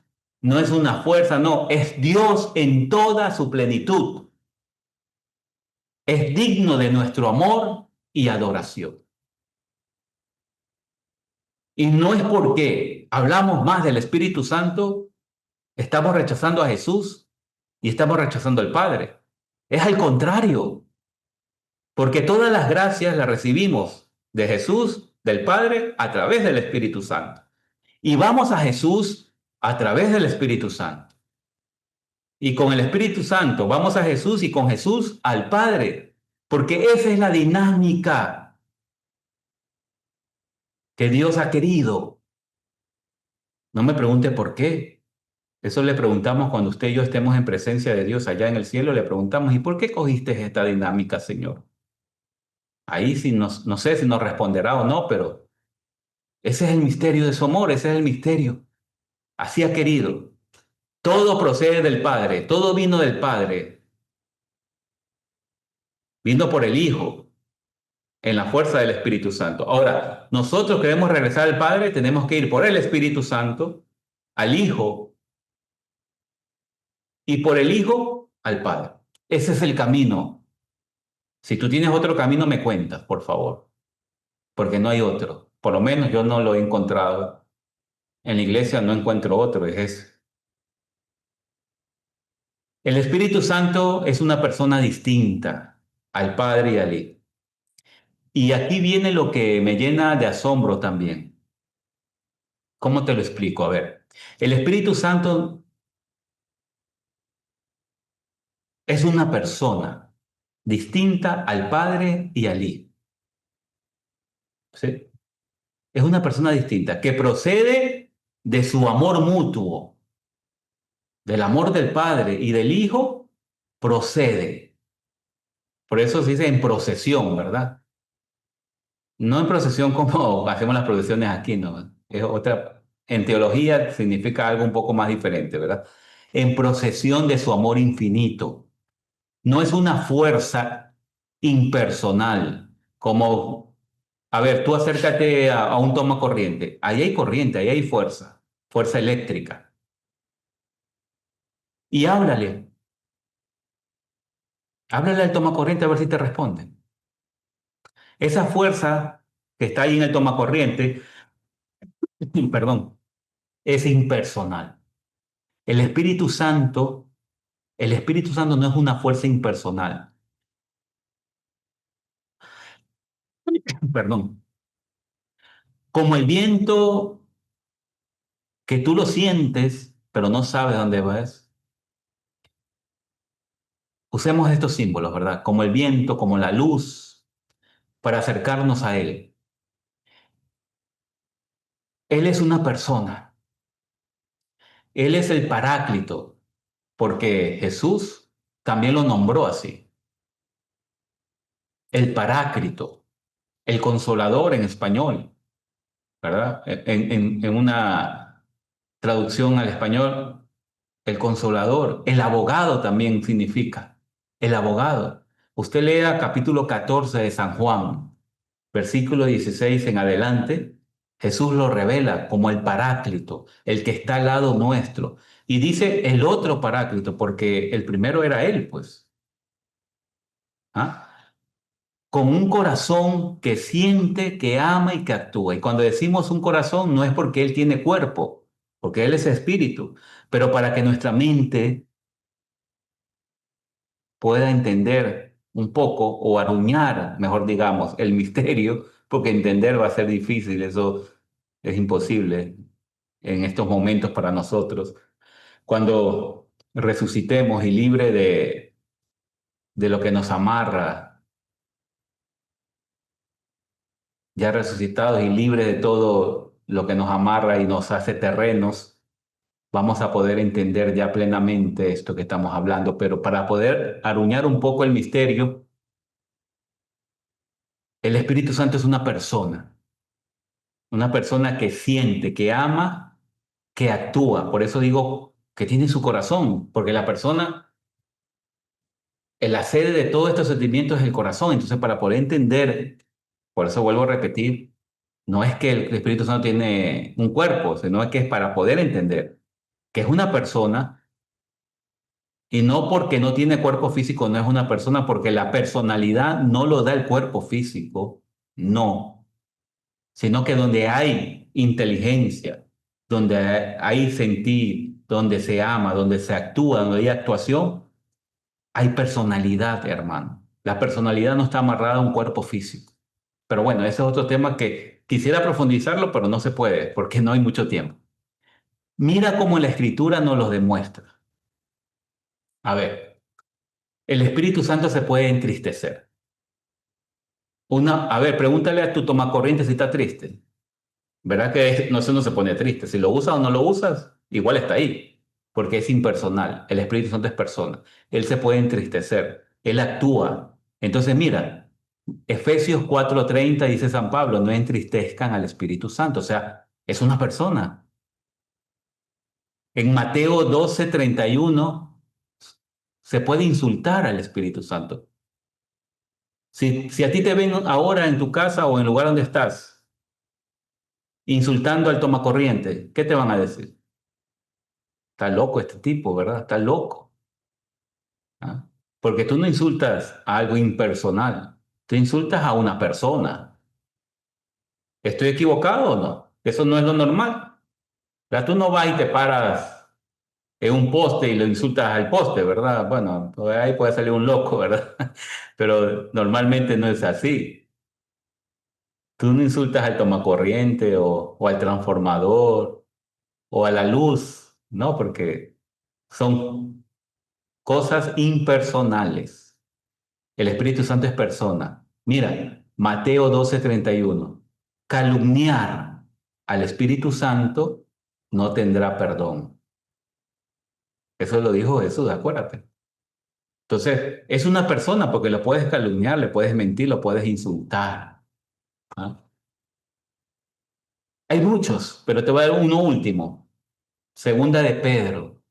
no es una fuerza, no, es Dios en toda su plenitud. Es digno de nuestro amor y adoración. Y no es porque hablamos más del Espíritu Santo, estamos rechazando a Jesús y estamos rechazando al Padre. Es al contrario. Porque todas las gracias las recibimos de Jesús, del Padre, a través del Espíritu Santo. Y vamos a Jesús a través del Espíritu Santo. Y con el Espíritu Santo vamos a Jesús y con Jesús al Padre. Porque esa es la dinámica que Dios ha querido. No me pregunte por qué. Eso le preguntamos cuando usted y yo estemos en presencia de Dios allá en el cielo. Le preguntamos, ¿y por qué cogiste esta dinámica, Señor? Ahí sí no sé si nos responderá o no, pero ese es el misterio de su amor, ese es el misterio. Así ha querido. Todo procede del Padre, todo vino del Padre, vino por el Hijo, en la fuerza del Espíritu Santo. Ahora, nosotros queremos regresar al Padre, tenemos que ir por el Espíritu Santo, al Hijo, y por el Hijo al Padre. Ese es el camino. Si tú tienes otro camino, me cuentas, por favor, porque no hay otro. Por lo menos yo no lo he encontrado. En la iglesia no encuentro otro, es ese. El Espíritu Santo es una persona distinta al Padre y al Hijo. Y aquí viene lo que me llena de asombro también. ¿Cómo te lo explico? A ver, el Espíritu Santo es una persona distinta al Padre y al Hijo. ¿Sí? Es una persona distinta que procede de su amor mutuo, del amor del Padre y del Hijo, procede. Por eso se dice en procesión, ¿verdad? No en procesión como hacemos las procesiones aquí, no. Es otra. En teología significa algo un poco más diferente, ¿verdad? En procesión de su amor infinito. No es una fuerza impersonal, como, a ver, tú acércate a un toma corriente. Ahí hay corriente, ahí hay fuerza, fuerza eléctrica. Y háblale. Háblale al tomacorriente a ver si te responde. Esa fuerza que está ahí en el tomacorriente, perdón, es impersonal. El Espíritu Santo, el Espíritu Santo no es una fuerza impersonal. Perdón. Como el viento que tú lo sientes, pero no sabes dónde vas. Usemos estos símbolos, ¿verdad? Como el viento, como la luz, para acercarnos a Él. Él es una persona. Él es el Paráclito, porque Jesús también lo nombró así. El Paráclito, el Consolador en español, ¿verdad? En una traducción al español, el Consolador, el Abogado también significa. El Abogado. Usted lea capítulo 14 de San Juan, versículo 16 en adelante, Jesús lo revela como el Paráclito, el que está al lado nuestro. Y dice el otro Paráclito, porque el primero era Él, pues. ¿Ah? Con un corazón que siente, que ama y que actúa. Y cuando decimos un corazón, no es porque Él tiene cuerpo, porque Él es espíritu, pero para que nuestra mente pueda entender un poco o aruñar, mejor digamos, el misterio, porque entender va a ser difícil, eso es imposible en estos momentos para nosotros. Cuando resucitemos y libre de lo que nos amarra, ya resucitados y libre de todo lo que nos amarra y nos hace terrenos, vamos a poder entender ya plenamente esto que estamos hablando. Pero para poder aruñar un poco el misterio, el Espíritu Santo es una persona que siente, que ama, que actúa. Por eso digo que tiene su corazón, porque la persona, la sede de todos estos sentimientos es el corazón. Entonces, para poder entender, por eso vuelvo a repetir, no es que el Espíritu Santo tiene un cuerpo, sino es que es para poder entender que es una persona y no porque no tiene cuerpo físico, no es una persona, porque la personalidad no lo da el cuerpo físico, no, sino que donde hay inteligencia, donde hay sentir, donde se ama, donde se actúa, donde hay actuación, hay personalidad, hermano. La personalidad no está amarrada a un cuerpo físico. Pero bueno, ese es otro tema que quisiera profundizarlo, pero no se puede porque no hay mucho tiempo. Mira cómo la escritura nos lo demuestra. A ver, el Espíritu Santo se puede entristecer. A ver, pregúntale a tu tomacorriente si está triste. ¿Verdad que no, eso no se pone triste? Si lo usas o no lo usas, igual está ahí, porque es impersonal. El Espíritu Santo es persona. Él se puede entristecer, él actúa. Entonces, mira, Efesios 4:30 dice San Pablo, no entristezcan al Espíritu Santo, o sea, es una persona. En Mateo 12:31 se puede insultar al Espíritu Santo. Si a ti te ven ahora en tu casa o en el lugar donde estás, insultando al tomacorriente, ¿qué te van a decir? Está loco este tipo, ¿verdad? Está loco. ¿Ah? Porque tú no insultas a algo impersonal, tú insultas a una persona. ¿Estoy equivocado o no? Eso no es lo normal. ¿Verdad? Tú no vas y te paras en un poste y lo insultas al poste, ¿verdad? Bueno, pues ahí puede salir un loco, ¿verdad? Pero normalmente no es así. Tú no insultas al tomacorriente o al transformador o a la luz, ¿no? Porque son cosas impersonales. El Espíritu Santo es persona. Mira, Mateo 12:31. Calumniar al Espíritu Santo no tendrá perdón. Eso lo dijo Jesús, acuérdate. Entonces, es una persona porque lo puedes calumniar, le puedes mentir, lo puedes insultar. ¿Ah? Hay muchos, pero te voy a dar uno último. Segunda de Pedro,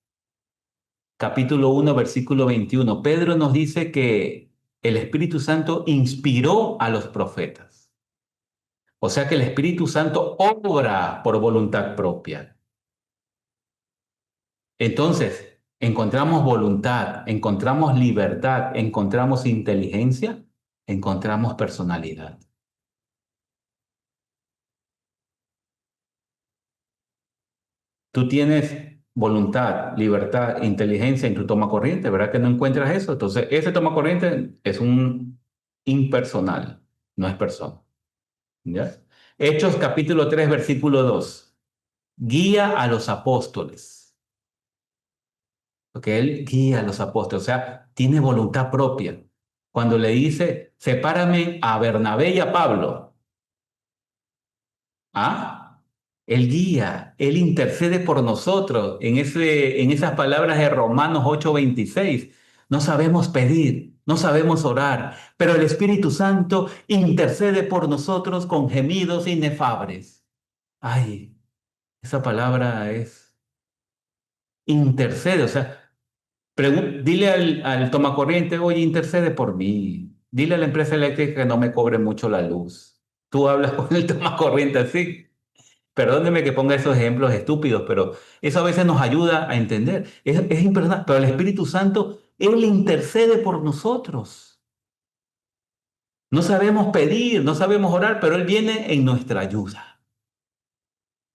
capítulo 1, versículo 21. Pedro nos dice que el Espíritu Santo inspiró a los profetas. O sea que el Espíritu Santo obra por voluntad propia. Entonces, encontramos voluntad, encontramos libertad, encontramos inteligencia, encontramos personalidad. Tú tienes voluntad, libertad, inteligencia en tu toma corriente, ¿verdad que no encuentras eso? Entonces, ese toma corriente es un impersonal, no es persona. ¿Ya? Hechos capítulo 3 versículo 2. Guía a los apóstoles. Porque él guía a los apóstoles, o sea, tiene voluntad propia. Cuando le dice, sepárame a Bernabé y a Pablo, ¿ah? Él guía, Él intercede por nosotros. En esas palabras de Romanos 8:26, no sabemos pedir, no sabemos orar, pero el Espíritu Santo intercede por nosotros con gemidos inefables. Ay, esa palabra es intercede, o sea, dile al tomacorriente, oye, intercede por mí. Dile a la empresa eléctrica que no me cobre mucho la luz. Tú hablas con el tomacorriente así. Perdóneme que ponga esos ejemplos estúpidos, pero eso a veces nos ayuda a entender. Es impresionante, pero el Espíritu Santo, Él intercede por nosotros. No sabemos pedir, no sabemos orar, pero Él viene en nuestra ayuda.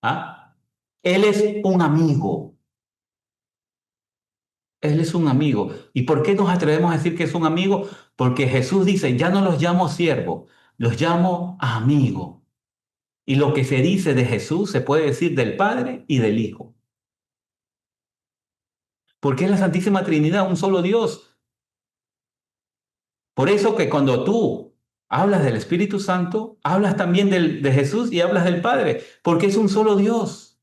¿Ah? Él es un amigo. Él es un amigo. ¿Y por qué nos atrevemos a decir que es un amigo? Porque Jesús dice, ya no los llamo siervos, los llamo amigo. Y lo que se dice de Jesús se puede decir del Padre y del Hijo. Porque es la Santísima Trinidad, un solo Dios. Por eso que cuando tú hablas del Espíritu Santo, hablas también de Jesús y hablas del Padre, porque es un solo Dios.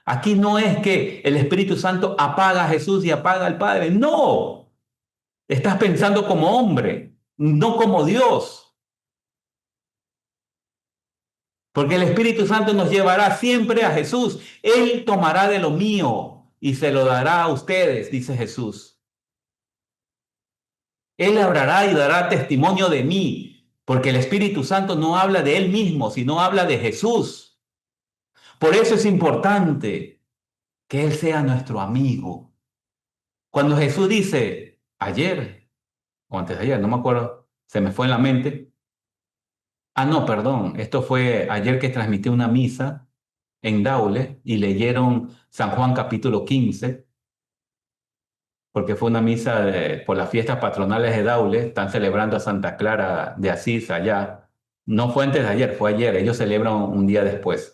Aquí no es que el Espíritu Santo apaga a Jesús y apaga al Padre. No, estás pensando como hombre, no como Dios. Porque el Espíritu Santo nos llevará siempre a Jesús. Él tomará de lo mío y se lo dará a ustedes, dice Jesús. Él hablará y dará testimonio de mí, porque el Espíritu Santo no habla de él mismo, sino habla de Jesús. Por eso es importante que Él sea nuestro amigo. Cuando Jesús dice, ayer o antes de ayer, no me acuerdo, se me fue en la mente. Ah, no, perdón, esto fue ayer que transmití una misa en Daule y leyeron San Juan capítulo 15, porque fue una misa por las fiestas patronales de Daule, están celebrando a Santa Clara de Asís allá. No fue antes de ayer, fue ayer, ellos celebran un día después.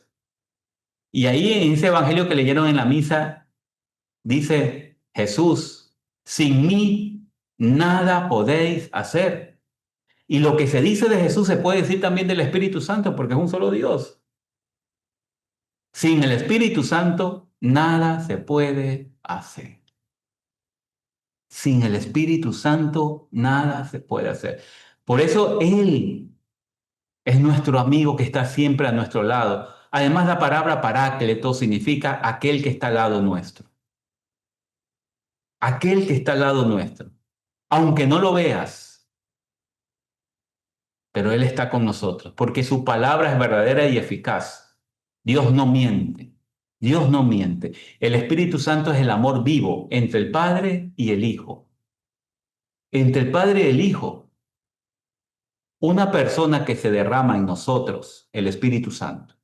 Y ahí en ese evangelio que leyeron en la misa, dice Jesús, sin mí nada podéis hacer. Y lo que se dice de Jesús se puede decir también del Espíritu Santo, porque es un solo Dios. Sin el Espíritu Santo, nada se puede hacer. Sin el Espíritu Santo, nada se puede hacer. Por eso Él es nuestro amigo que está siempre a nuestro lado. Además, la palabra paráclito significa aquel que está al lado nuestro. Aquel que está al lado nuestro. Aunque no lo veas, pero Él está con nosotros, porque su palabra es verdadera y eficaz. Dios no miente. Dios no miente. El Espíritu Santo es el amor vivo entre el Padre y el Hijo. Entre el Padre y el Hijo. Una persona que se derrama en nosotros, el Espíritu Santo,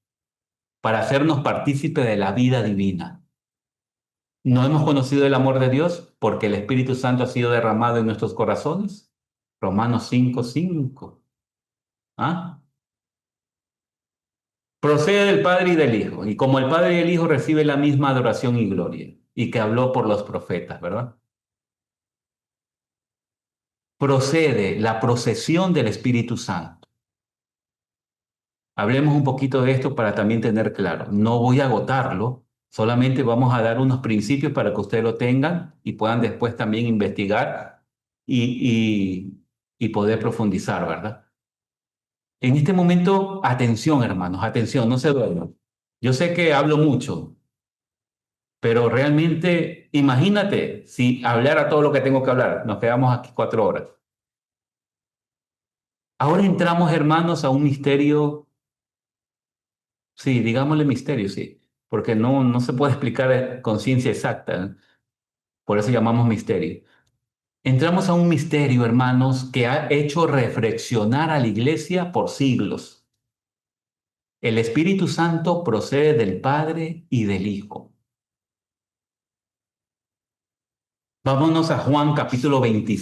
para hacernos partícipe de la vida divina. ¿No hemos conocido el amor de Dios porque el Espíritu Santo ha sido derramado en nuestros corazones? Romanos 5:5. ¿Ah? Procede del Padre y del Hijo, y como el Padre y el Hijo reciben la misma adoración y gloria, y que habló por los profetas, ¿verdad? Procede la procesión del Espíritu Santo. Hablemos un poquito de esto para también tener claro. No voy a agotarlo, solamente vamos a dar unos principios para que ustedes lo tengan y puedan después también investigar y poder profundizar, ¿verdad? En este momento, atención, hermanos, atención, no se duerman. Yo sé que hablo mucho, pero realmente, imagínate si hablara todo lo que tengo que hablar. Nos quedamos aquí 4 horas. Ahora entramos, hermanos, a un misterio, sí, digámosle misterio, sí, porque no se puede explicar con ciencia exacta. Por eso llamamos misterio. Entramos a un misterio, hermanos, que ha hecho reflexionar a la iglesia por siglos. El Espíritu Santo procede del Padre y del Hijo. Vámonos a Juan capítulo 20,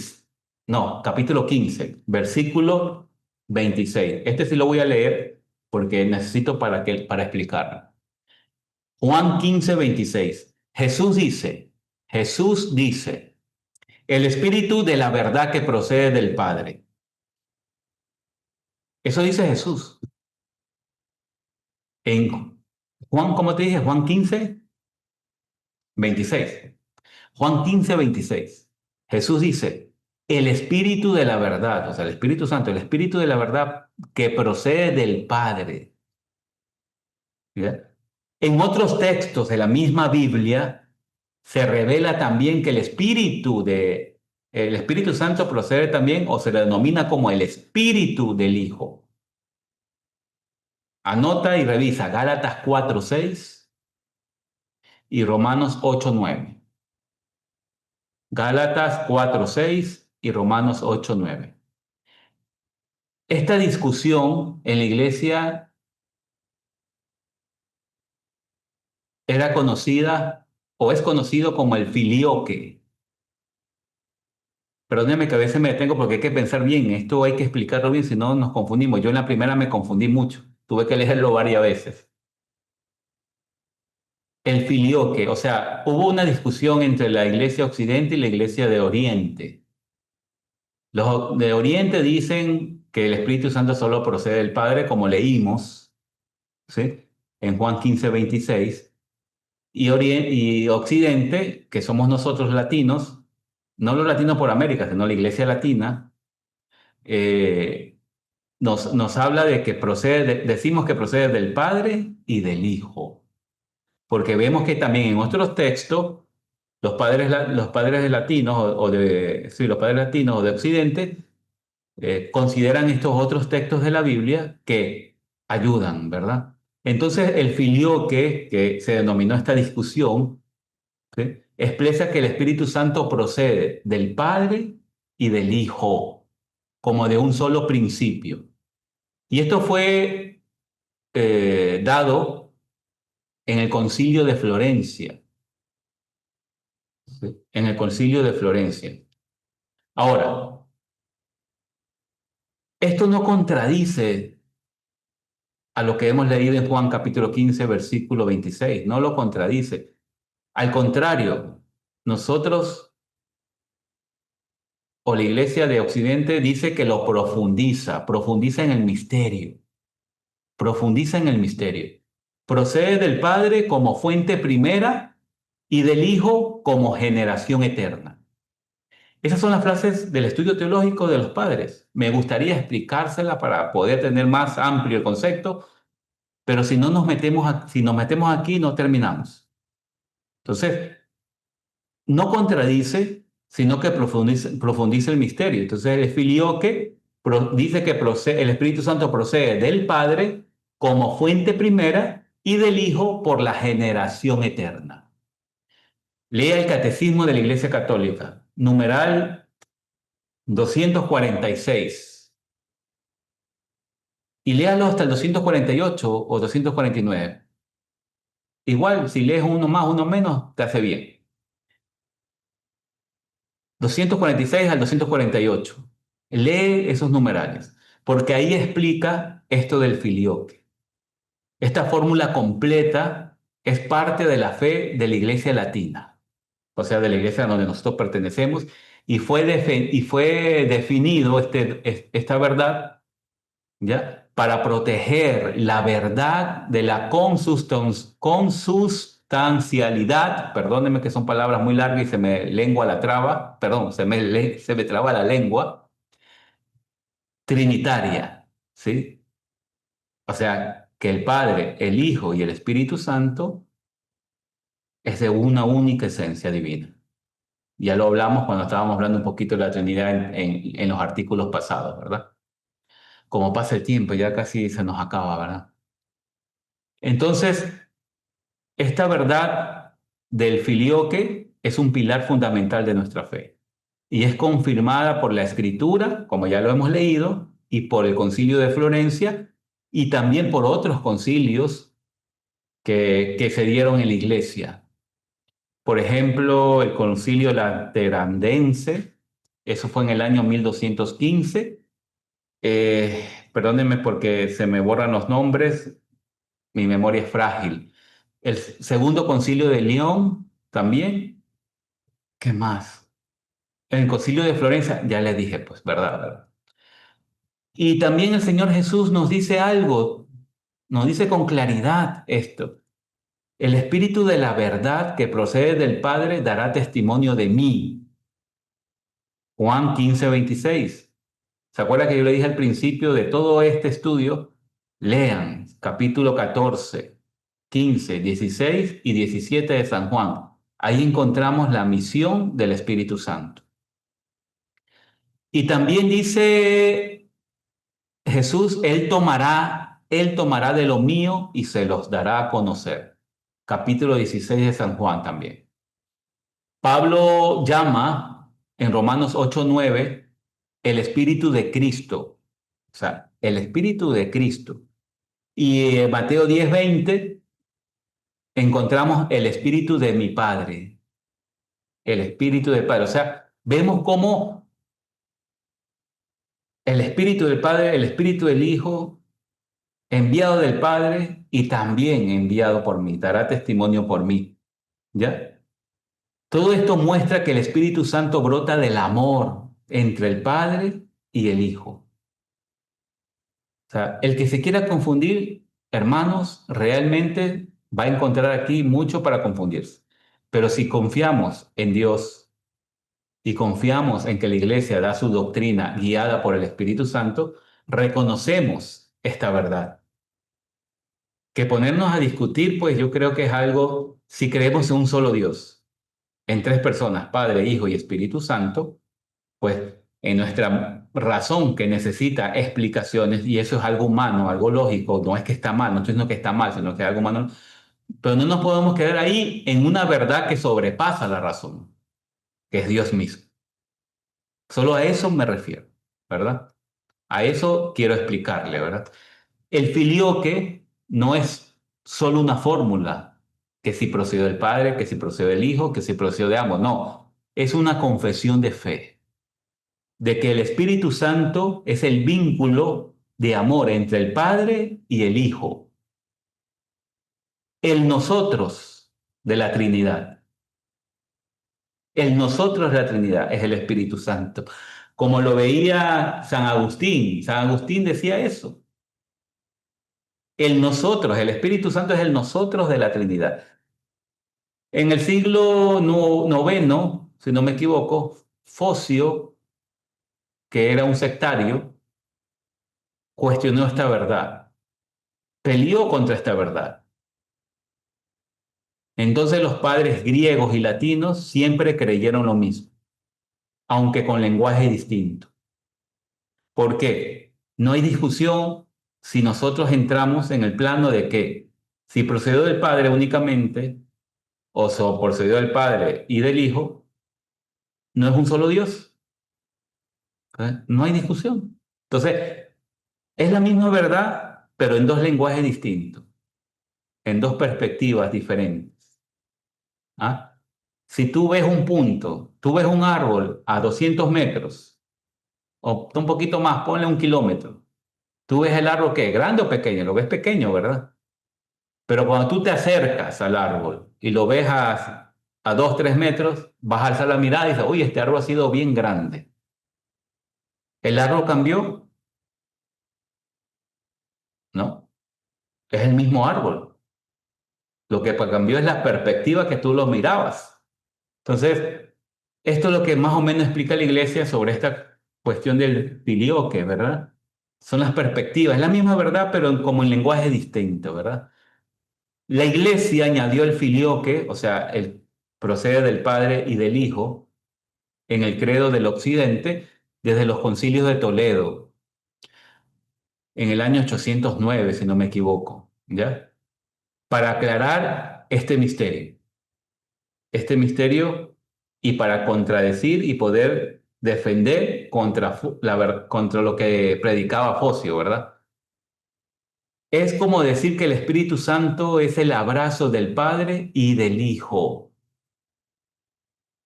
no, capítulo 15, versículo 26. Este sí lo voy a leer porque necesito para explicarlo. Juan 15, 26. Jesús dice, el Espíritu de la verdad que procede del Padre. Eso dice Jesús. En Juan, ¿cómo te dije? Juan 15, 26. Juan 15, 26. Jesús dice, el Espíritu de la verdad, o sea, el Espíritu Santo, el Espíritu de la verdad que procede del Padre. ¿Ya? En otros textos de la misma Biblia se revela también que el Espíritu Santo procede también o se le denomina como el Espíritu del Hijo. Anota y revisa Gálatas 4:6 y Romanos 8:9. Gálatas 4:6 y Romanos 8:9. Esta discusión en la iglesia era conocida o es conocido como el filioque. Perdóneme que a veces me detengo porque hay que pensar bien, esto hay que explicarlo bien, si no nos confundimos. Yo en la primera me confundí mucho, tuve que leerlo varias veces. El filioque, o sea, hubo una discusión entre la iglesia occidente y la iglesia de oriente. Los de oriente dicen que el Espíritu Santo solo procede del Padre, como leímos, ¿sí? En Juan 15, 26. Y occidente, que somos nosotros latinos, no los latinos por América, sino la iglesia latina, eh, nos habla de que decimos que procede del Padre y del Hijo, porque vemos que también en otros textos los padres de latinos sí, los padres latinos o de Occidente consideran estos otros textos de la Biblia que ayudan, ¿verdad? Entonces el filioque que se denominó esta discusión, ¿sí? Expresa que el Espíritu Santo procede del Padre y del Hijo, como de un solo principio. Y esto fue dado en el Concilio de Florencia, ¿sí? En el Concilio de Florencia. Ahora, esto no contradice a lo que hemos leído en Juan capítulo 15, versículo 26, no lo contradice. Al contrario, nosotros o la Iglesia de Occidente dice que lo profundiza en el misterio, profundiza en el misterio. Procede del Padre como fuente primera y del Hijo como generación eterna. Esas son las frases del estudio teológico de los padres. Me gustaría explicársela para poder tener más amplio el concepto, pero si no si nos metemos aquí no terminamos. Entonces, no contradice, sino que profundiza el misterio. Entonces, el filioque dice que el Espíritu Santo procede del Padre como fuente primera y del Hijo por la generación eterna. Lea el Catecismo de la Iglesia Católica, numeral 246. Y léalo hasta el 248 o 249. Igual, si lees uno más, uno menos, te hace bien. 246 al 248. Lee esos numerales, porque ahí explica esto del filioque. Esta fórmula completa es parte de la fe de la Iglesia Latina, o sea, de la iglesia donde nosotros pertenecemos, y fue definido esta verdad, ¿ya? Para proteger la verdad de la consustancialidad, perdónenme que son palabras muy largas y se me lengua la traba, perdón, se me traba la lengua, trinitaria, ¿sí? O sea, que el Padre, el Hijo y el Espíritu Santo es de una única esencia divina. Ya lo hablamos cuando estábamos hablando un poquito de la Trinidad en los artículos pasados, ¿verdad? Como pasa el tiempo, ya casi se nos acaba, ¿verdad? Entonces, esta verdad del filioque es un pilar fundamental de nuestra fe y es confirmada por la Escritura, como ya lo hemos leído, y por el Concilio de Florencia y también por otros concilios que se dieron en la Iglesia. Por ejemplo, el Concilio Lateranense, eso fue en el año 1215. Perdónenme porque se me borran los nombres, mi memoria es frágil. El Segundo Concilio de León también. ¿Qué más? El Concilio de Florencia, ya les dije, pues, ¿verdad? ¿Verdad? Y también el Señor Jesús nos dice algo, nos dice con claridad esto. El Espíritu de la verdad que procede del Padre dará testimonio de mí. Juan 15:26. ¿Se acuerda que yo le dije al principio de todo este estudio? Lean capítulo 14, 15, 16 y 17 de San Juan. Ahí encontramos la misión del Espíritu Santo. Y también dice Jesús, Él tomará de lo mío y se los dará a conocer. Capítulo 16 de San Juan también. Pablo llama en Romanos 8:9 el Espíritu de Cristo. O sea, el Espíritu de Cristo. Y en Mateo 10:20 encontramos el Espíritu de mi Padre. El Espíritu del Padre. O sea, vemos cómo el Espíritu del Padre, el Espíritu del Hijo, enviado del Padre y también enviado por mí, dará testimonio por mí. ¿Ya? Todo esto muestra que el Espíritu Santo brota del amor entre el Padre y el Hijo. O sea, el que se quiera confundir, hermanos, realmente va a encontrar aquí mucho para confundirse. Pero si confiamos en Dios y confiamos en que la Iglesia da su doctrina guiada por el Espíritu Santo, reconocemos esta verdad. Que ponernos a discutir, pues yo creo que es algo, si creemos en un solo Dios, en tres personas, Padre, Hijo y Espíritu Santo, pues en nuestra razón que necesita explicaciones, y eso es algo humano, algo lógico, no es que está mal, no estoy diciendo que está mal, sino que es algo humano, pero no nos podemos quedar ahí en una verdad que sobrepasa la razón, que es Dios mismo. Solo a eso me refiero, ¿verdad? A eso quiero explicarle, ¿verdad? El filioque no es solo una fórmula, que si procedió del Padre, que si procedió del Hijo, que si procedió de ambos, no, es una confesión de fe de que el Espíritu Santo es el vínculo de amor entre el Padre y el Hijo, el nosotros de la Trinidad. El nosotros de la Trinidad es el Espíritu Santo. Como lo veía San Agustín. San Agustín decía eso. El nosotros, el Espíritu Santo es el nosotros de la Trinidad. En el siglo noveno, si no me equivoco, Focio, que era un sectario, cuestionó esta verdad, peleó contra esta verdad. Entonces los padres griegos y latinos siempre creyeron lo mismo, aunque con lenguaje distinto. ¿Por qué? No hay discusión si nosotros entramos en el plano de que si procedió del Padre únicamente, o procedió del Padre y del Hijo, no es un solo Dios. ¿Eh? No hay discusión. Entonces, es la misma verdad, pero en dos lenguajes distintos, en dos perspectivas diferentes. ¿Ah? Si tú ves un punto, tú ves un árbol a 200 metros, o un poquito más, ponle 1 kilómetro. Tú ves el árbol que grande o pequeño, lo ves pequeño, ¿verdad? Pero cuando tú te acercas al árbol y lo ves a 2, 3 metros, vas a alzar la mirada y dices, uy, este árbol ha sido bien grande. ¿El árbol cambió? No, es el mismo árbol. Lo que cambió es la perspectiva que tú lo mirabas. Entonces, esto es lo que más o menos explica la iglesia sobre esta cuestión del filioque, ¿verdad? Son las perspectivas, es la misma verdad, pero como en lenguaje distinto, ¿verdad? La iglesia añadió el filioque, o sea, el procede del Padre y del Hijo, en el credo del Occidente desde los concilios de Toledo, en el año 809, si no me equivoco, ¿ya? Para aclarar este misterio. Este misterio y para contradecir y poder defender contra lo que predicaba Focio, ¿verdad? Es como decir que el Espíritu Santo es el abrazo del Padre y del Hijo.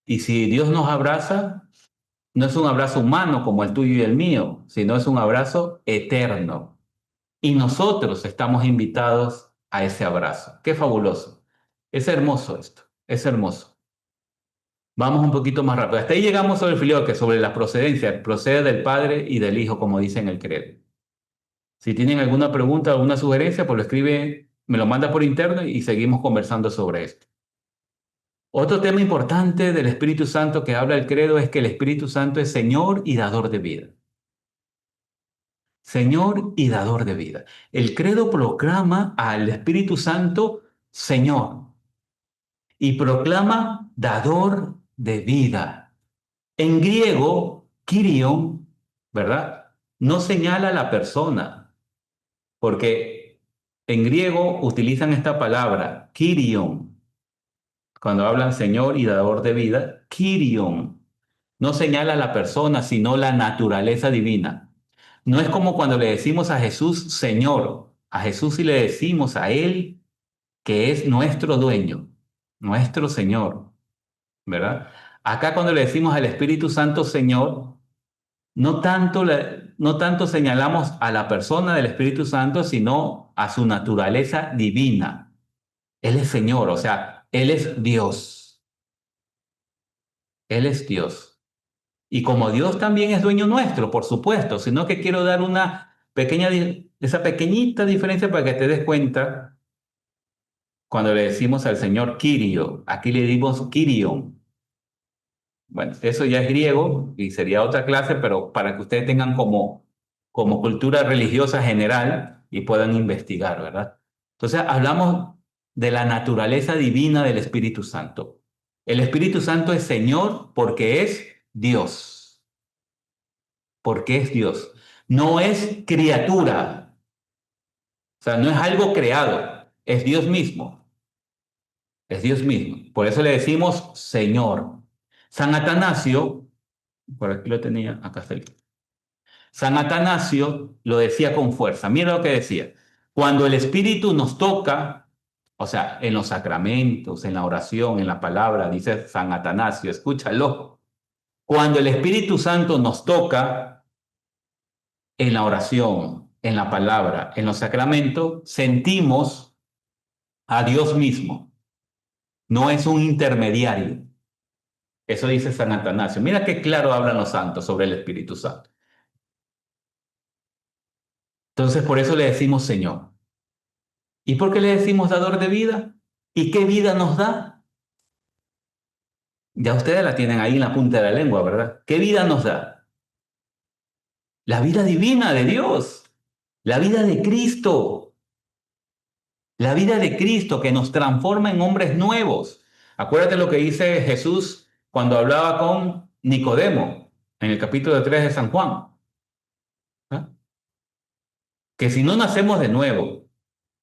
Y si Dios nos abraza, no es un abrazo humano como el tuyo y el mío, sino es un abrazo eterno. Y nosotros estamos invitados a ese abrazo. Qué fabuloso. Es hermoso esto, es hermoso. Vamos un poquito más rápido. Hasta ahí llegamos sobre el filioque, sobre la procedencia. Procede del Padre y del Hijo, como dice en el credo. Si tienen alguna pregunta, alguna sugerencia, pues lo escribe, me lo manda por interno y seguimos conversando sobre esto. Otro tema importante del Espíritu Santo que habla el credo es que el Espíritu Santo es Señor y dador de vida. Señor y dador de vida. El credo proclama al Espíritu Santo Señor y proclama dador de vida. En griego, Kyrion, ¿verdad? No señala a la persona, porque en griego utilizan esta palabra, Kyrion, cuando hablan Señor y dador de vida, Kyrion. No señala a la persona, sino la naturaleza divina. No es como cuando le decimos a Jesús Señor. A Jesús sí le decimos a Él que es nuestro dueño, nuestro Señor, ¿verdad? Acá cuando le decimos al Espíritu Santo Señor, no tanto señalamos a la persona del Espíritu Santo, sino a su naturaleza divina. Él es Señor, o sea, Él es Dios. Él es Dios. Y como Dios también es dueño nuestro, por supuesto, sino que quiero dar esa pequeñita diferencia para que te des cuenta cuando le decimos al Señor Kyrio, aquí le dimos Kyrion. Bueno, eso ya es griego y sería otra clase, pero para que ustedes tengan como cultura religiosa general y puedan investigar, ¿verdad? Entonces hablamos de la naturaleza divina del Espíritu Santo. El Espíritu Santo es Señor porque es Dios, porque es Dios. No es criatura, o sea, no es algo creado, es Dios mismo, es Dios mismo. Por eso le decimos Señor. San Atanasio, por aquí lo tenía, acá está el... San Atanasio lo decía con fuerza. Mira lo que decía. Cuando el Espíritu nos toca, o sea, en los sacramentos, en la oración, en la palabra, dice San Atanasio, escúchalo. Cuando el Espíritu Santo nos toca en la oración, en la palabra, en los sacramentos, sentimos a Dios mismo. No es un intermediario. Eso dice San Atanasio. Mira qué claro hablan los santos sobre el Espíritu Santo. Entonces, por eso le decimos Señor. ¿Y por qué le decimos dador de vida? ¿Y qué vida nos da? Ya ustedes la tienen ahí en la punta de la lengua, ¿verdad? ¿Qué vida nos da? La vida divina de Dios, la vida de Cristo, la vida de Cristo que nos transforma en hombres nuevos. Acuérdate lo que dice Jesús cuando hablaba con Nicodemo en el capítulo 3 de San Juan. ¿Ah? Que si no nacemos de nuevo,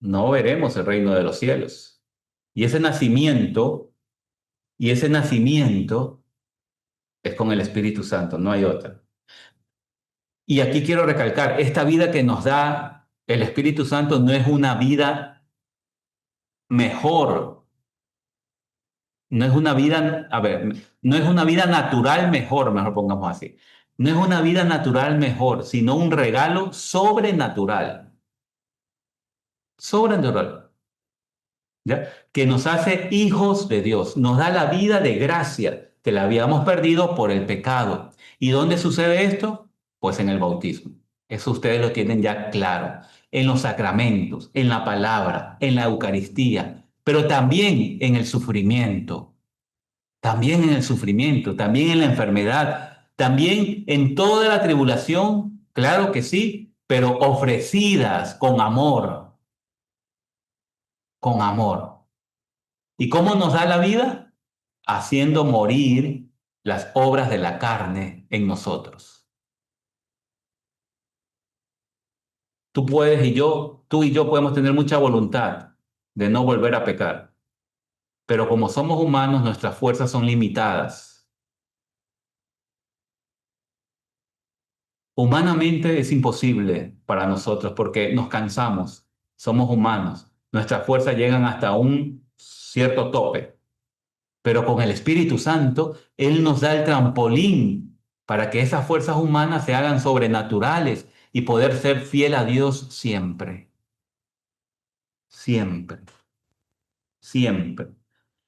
no veremos el reino de los cielos. Y ese nacimiento, y ese nacimiento es con el Espíritu Santo, no hay otra. Y aquí quiero recalcar, esta vida que nos da el Espíritu Santo no es una vida mejor, no es una vida, a ver, no es una vida natural mejor pongamos así. No es una vida natural mejor, sino un regalo sobrenatural. Sobrenatural. ¿Ya? Que nos hace hijos de Dios, nos da la vida de gracia que la habíamos perdido por el pecado. ¿Y dónde sucede esto? Pues en el bautismo. Eso ustedes lo tienen ya claro. En los sacramentos, en la palabra, en la Eucaristía, pero también en el sufrimiento, también en el sufrimiento, también en la enfermedad, también en toda la tribulación, claro que sí, pero ofrecidas con amor, con amor. ¿Y cómo nos da la vida? Haciendo morir las obras de la carne en nosotros. Tú y yo podemos tener mucha voluntad de no volver a pecar, pero como somos humanos, nuestras fuerzas son limitadas. Humanamente es imposible para nosotros porque nos cansamos, somos humanos, nuestras fuerzas llegan hasta un cierto tope, pero con el Espíritu Santo, Él nos da el trampolín para que esas fuerzas humanas se hagan sobrenaturales y poder ser fiel a Dios siempre, siempre, siempre.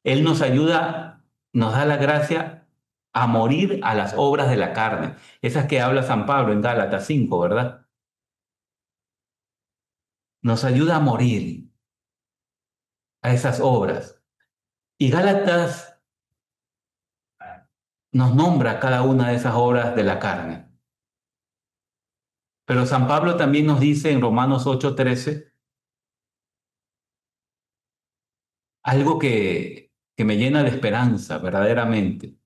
Él nos ayuda, nos da la gracia a morir a las obras de la carne, esas que habla San Pablo en Gálatas 5, ¿verdad? Nos ayuda a morir a esas obras. Y Gálatas nos nombra cada una de esas obras de la carne. Pero San Pablo también nos dice en Romanos 8:13 algo que me llena de esperanza verdaderamente.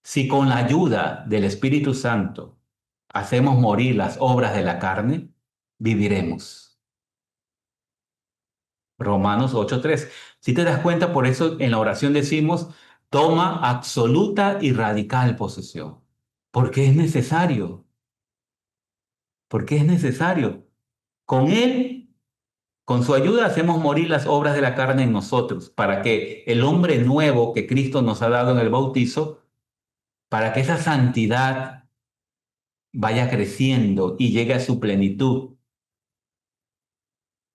Si con la ayuda del Espíritu Santo hacemos morir las obras de la carne, viviremos. Romanos 8:3. Si te das cuenta, por eso en la oración decimos, toma absoluta y radical posesión, porque es necesario, porque es necesario. Con Él, con su ayuda, hacemos morir las obras de la carne en nosotros, para que el hombre nuevo que Cristo nos ha dado en el bautizo, para que esa santidad vaya creciendo y llegue a su plenitud,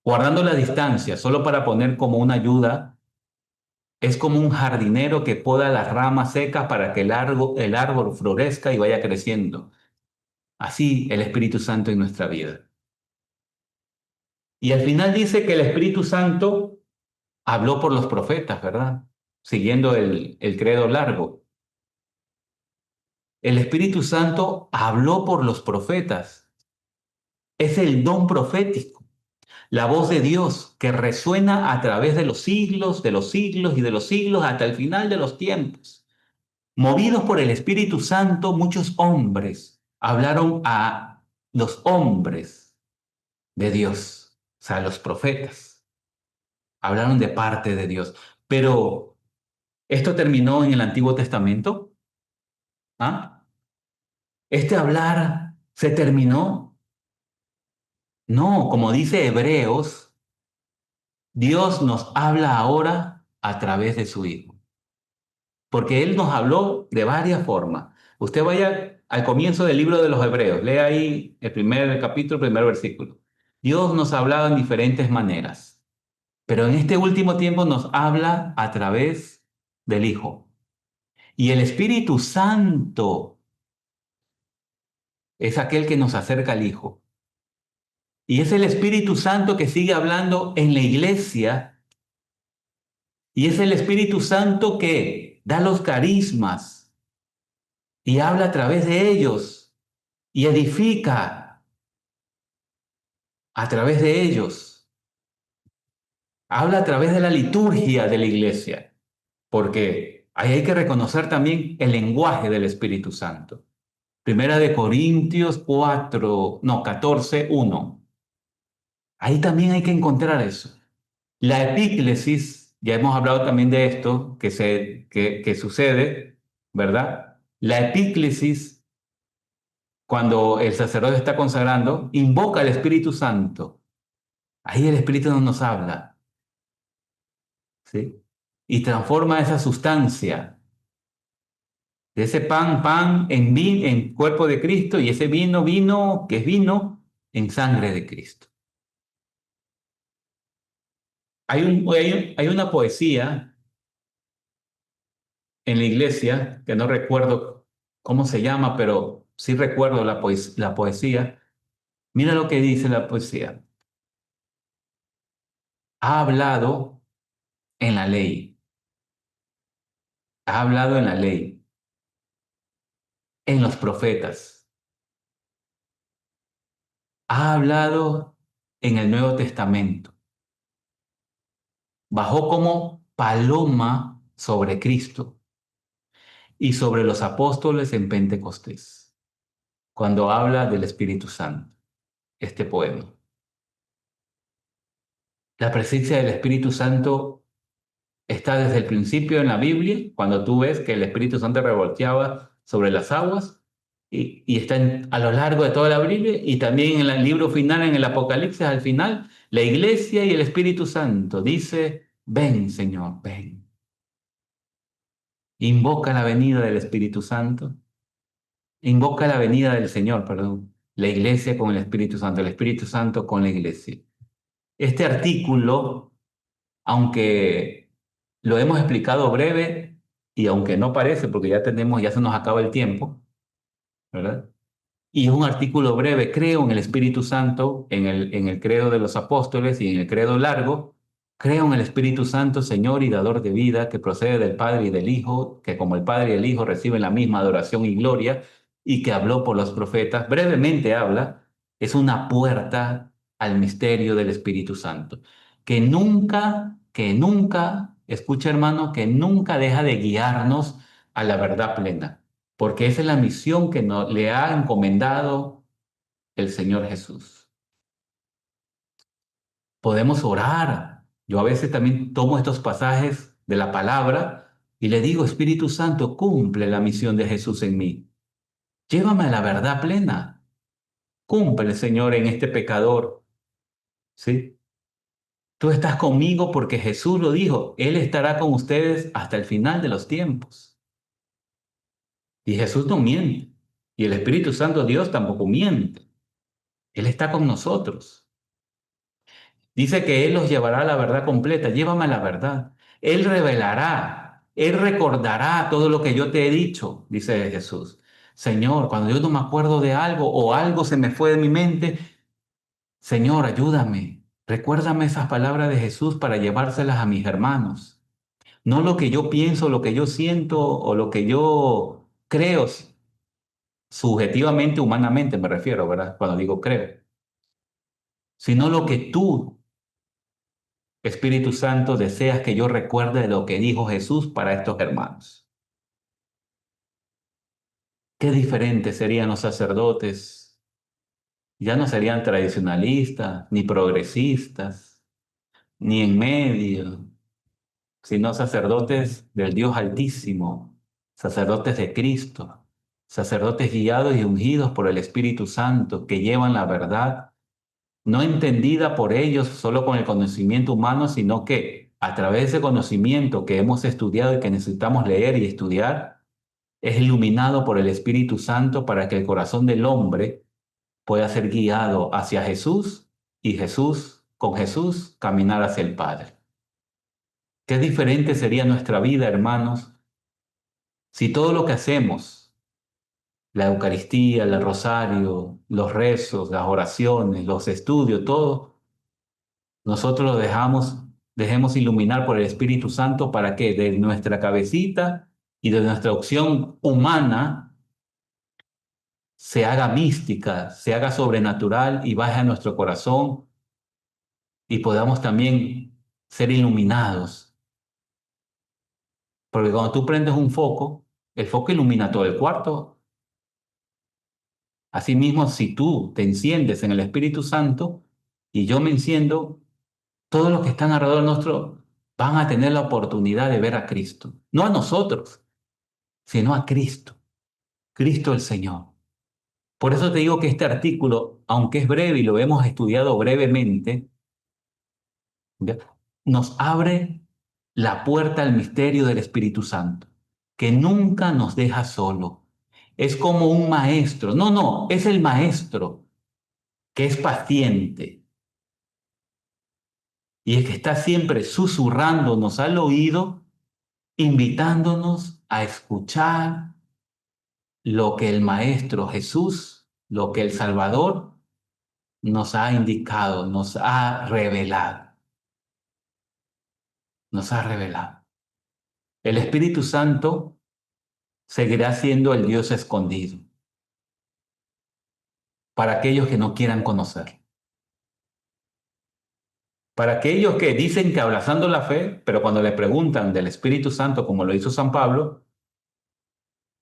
guardando la distancia, solo para poner como una ayuda. Es como un jardinero que poda las ramas secas para que el árbol florezca y vaya creciendo. Así el Espíritu Santo en nuestra vida. Y al final dice que el Espíritu Santo habló por los profetas, ¿verdad? Siguiendo el credo largo. El Espíritu Santo habló por los profetas. Es el don profético, la voz de Dios que resuena a través de los siglos, de los siglos y de los siglos hasta el final de los tiempos. Movidos por el Espíritu Santo, muchos hombres hablaron a los hombres de Dios, o sea, los profetas. Hablaron de parte de Dios. Pero, ¿esto terminó en el Antiguo Testamento? ¿Ah? ¿Este hablar se terminó? No, como dice Hebreos, Dios nos habla ahora a través de su Hijo. Porque Él nos habló de varias formas. Usted vaya al comienzo del libro de los Hebreos, lea ahí el primer capítulo, el primer versículo. Dios nos ha hablado en diferentes maneras, pero en este último tiempo nos habla a través del Hijo. Y el Espíritu Santo es aquel que nos acerca al Hijo. Y es el Espíritu Santo que sigue hablando en la iglesia. Y es el Espíritu Santo que da los carismas y habla a través de ellos y edifica a través de ellos. Habla a través de la liturgia de la iglesia, porque ahí hay que reconocer también el lenguaje del Espíritu Santo. Primera de Corintios 4, no, 14:1. Ahí también hay que encontrar eso. La epíclesis, ya hemos hablado también de esto, que sucede, ¿verdad? La epíclesis, cuando el sacerdote está consagrando, invoca al Espíritu Santo. Ahí el Espíritu no nos habla, ¿sí? Y transforma esa sustancia de ese pan en cuerpo de Cristo y ese vino, que es vino, en sangre de Cristo. Hay una poesía en la iglesia, que no recuerdo cómo se llama, pero sí recuerdo la poesía. Mira lo que dice la poesía. Ha hablado en la ley, ha hablado en la ley, en los profetas, ha hablado en el Nuevo Testamento. Bajó como paloma sobre Cristo y sobre los apóstoles en Pentecostés, cuando habla del Espíritu Santo, este poema. La presencia del Espíritu Santo está desde el principio en la Biblia, cuando tú ves que el Espíritu Santo revolteaba sobre las aguas, y está a lo largo de toda la Biblia y también en el libro final, en el Apocalipsis, al final, la iglesia y el Espíritu Santo dice, ven, Señor, ven. Invoca la venida del Espíritu Santo, invoca la venida del Señor, perdón, la iglesia con el Espíritu Santo con la iglesia. Este artículo, aunque lo hemos explicado breve y aunque no parece, porque ya tenemos, ya se nos acaba el tiempo, ¿verdad? Y es un artículo breve, creo en el Espíritu Santo, en el credo de los apóstoles y en el credo largo. Creo en el Espíritu Santo, Señor y dador de vida, que procede del Padre y del Hijo, que como el Padre y el Hijo reciben la misma adoración y gloria, y que habló por los profetas. Brevemente habla, es una puerta al misterio del Espíritu Santo, que nunca, escucha hermano, que nunca deja de guiarnos a la verdad plena, porque esa es la misión que le ha encomendado el Señor Jesús. Podemos orar. Yo a veces también tomo estos pasajes de la palabra y le digo, Espíritu Santo, cumple la misión de Jesús en mí. Llévame a la verdad plena. Cumple, Señor, en este pecador. ¿Sí? Tú estás conmigo porque Jesús lo dijo. Él estará con ustedes hasta el final de los tiempos. Y Jesús no miente. Y el Espíritu Santo Dios tampoco miente. Él está con nosotros. Dice que Él los llevará a la verdad completa. Llévame a la verdad. Él revelará, Él recordará todo lo que yo te he dicho, dice Jesús. Señor, cuando yo no me acuerdo de algo o algo se me fue de mi mente, Señor, ayúdame. Recuérdame esas palabras de Jesús para llevárselas a mis hermanos. No lo que yo pienso, lo que yo siento o lo que yo creo, subjetivamente, humanamente me refiero, ¿verdad? Cuando digo creo, sino lo que tú, Espíritu Santo, deseas que yo recuerde de lo que dijo Jesús para estos hermanos. Qué diferentes serían los sacerdotes. Ya no serían tradicionalistas, ni progresistas, ni en medio, sino sacerdotes del Dios Altísimo, sacerdotes de Cristo, sacerdotes guiados y ungidos por el Espíritu Santo que llevan la verdad no entendida por ellos solo con el conocimiento humano, sino que a través de ese conocimiento que hemos estudiado y que necesitamos leer y estudiar, es iluminado por el Espíritu Santo para que el corazón del hombre pueda ser guiado hacia Jesús y Jesús, con Jesús, caminar hacia el Padre. Qué diferente sería nuestra vida, hermanos, si todo lo que hacemos, la Eucaristía, el rosario, los rezos, las oraciones, los estudios, todo, nosotros lo dejemos iluminar por el Espíritu Santo para que de nuestra cabecita y de nuestra opción humana se haga mística, se haga sobrenatural y baje a nuestro corazón y podamos también ser iluminados. Porque cuando tú prendes un foco, el foco ilumina todo el cuarto. Asimismo, si tú te enciendes en el Espíritu Santo y yo me enciendo, todos los que están alrededor nuestro van a tener la oportunidad de ver a Cristo. No a nosotros, sino a Cristo. Cristo el Señor. Por eso te digo que este artículo, aunque es breve y lo hemos estudiado brevemente, ¿ya? Nos abre la puerta al misterio del Espíritu Santo, que nunca nos deja solo. Es como un maestro. No, no, es el maestro que es paciente y es que está siempre susurrándonos al oído, invitándonos a escuchar lo que el Maestro Jesús, lo que el Salvador nos ha indicado, nos ha revelado, nos ha revelado. El Espíritu Santo seguirá siendo el Dios escondido para aquellos que no quieran conocer. Para aquellos que dicen que abrazando la fe, pero cuando le preguntan del Espíritu Santo, como lo hizo San Pablo,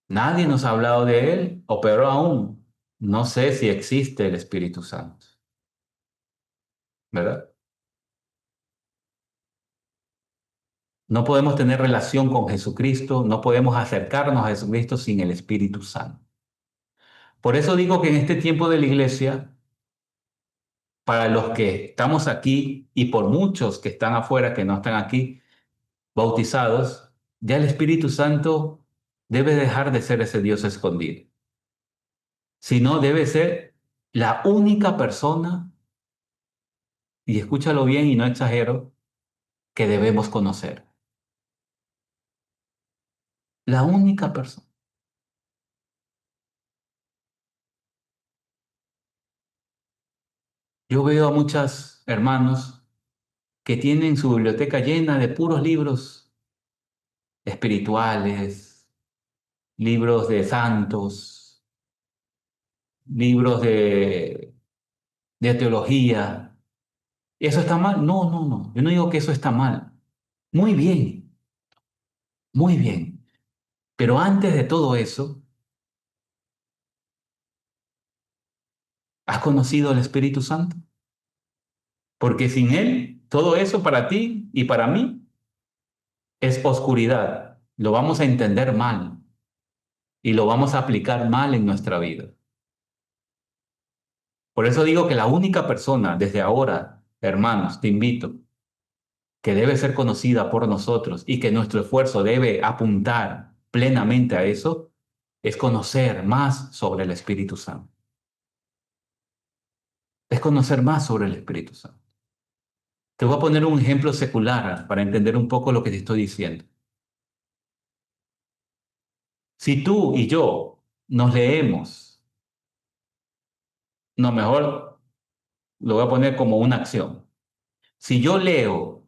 nadie nos ha hablado de él, o peor aún, no sé si existe el Espíritu Santo, ¿verdad? No podemos tener relación con Jesucristo, no podemos acercarnos a Jesucristo sin el Espíritu Santo. Por eso digo que en este tiempo de la iglesia, para los que estamos aquí y por muchos que están afuera, que no están aquí, bautizados, ya el Espíritu Santo debe dejar de ser ese Dios escondido, sino debe ser la única persona, y escúchalo bien y no exagero, que debemos conocer. La única persona. Yo veo a muchos hermanos que tienen su biblioteca llena de puros libros espirituales, libros de santos, libros de teología. ¿Eso está mal? No, no, no. Yo no digo que eso está mal. Muy bien, muy bien. Pero antes de todo eso, ¿has conocido al Espíritu Santo? Porque sin Él, todo eso para ti y para mí es oscuridad. Lo vamos a entender mal y lo vamos a aplicar mal en nuestra vida. Por eso digo que la única persona desde ahora, hermanos, te invito, que debe ser conocida por nosotros y que nuestro esfuerzo debe apuntar plenamente a eso, es conocer más sobre el Espíritu Santo. Es conocer más sobre el Espíritu Santo. Te voy a poner un ejemplo secular para entender un poco lo que te estoy diciendo. Si tú y yo nos leemos, no, mejor lo voy a poner como una acción. Si yo leo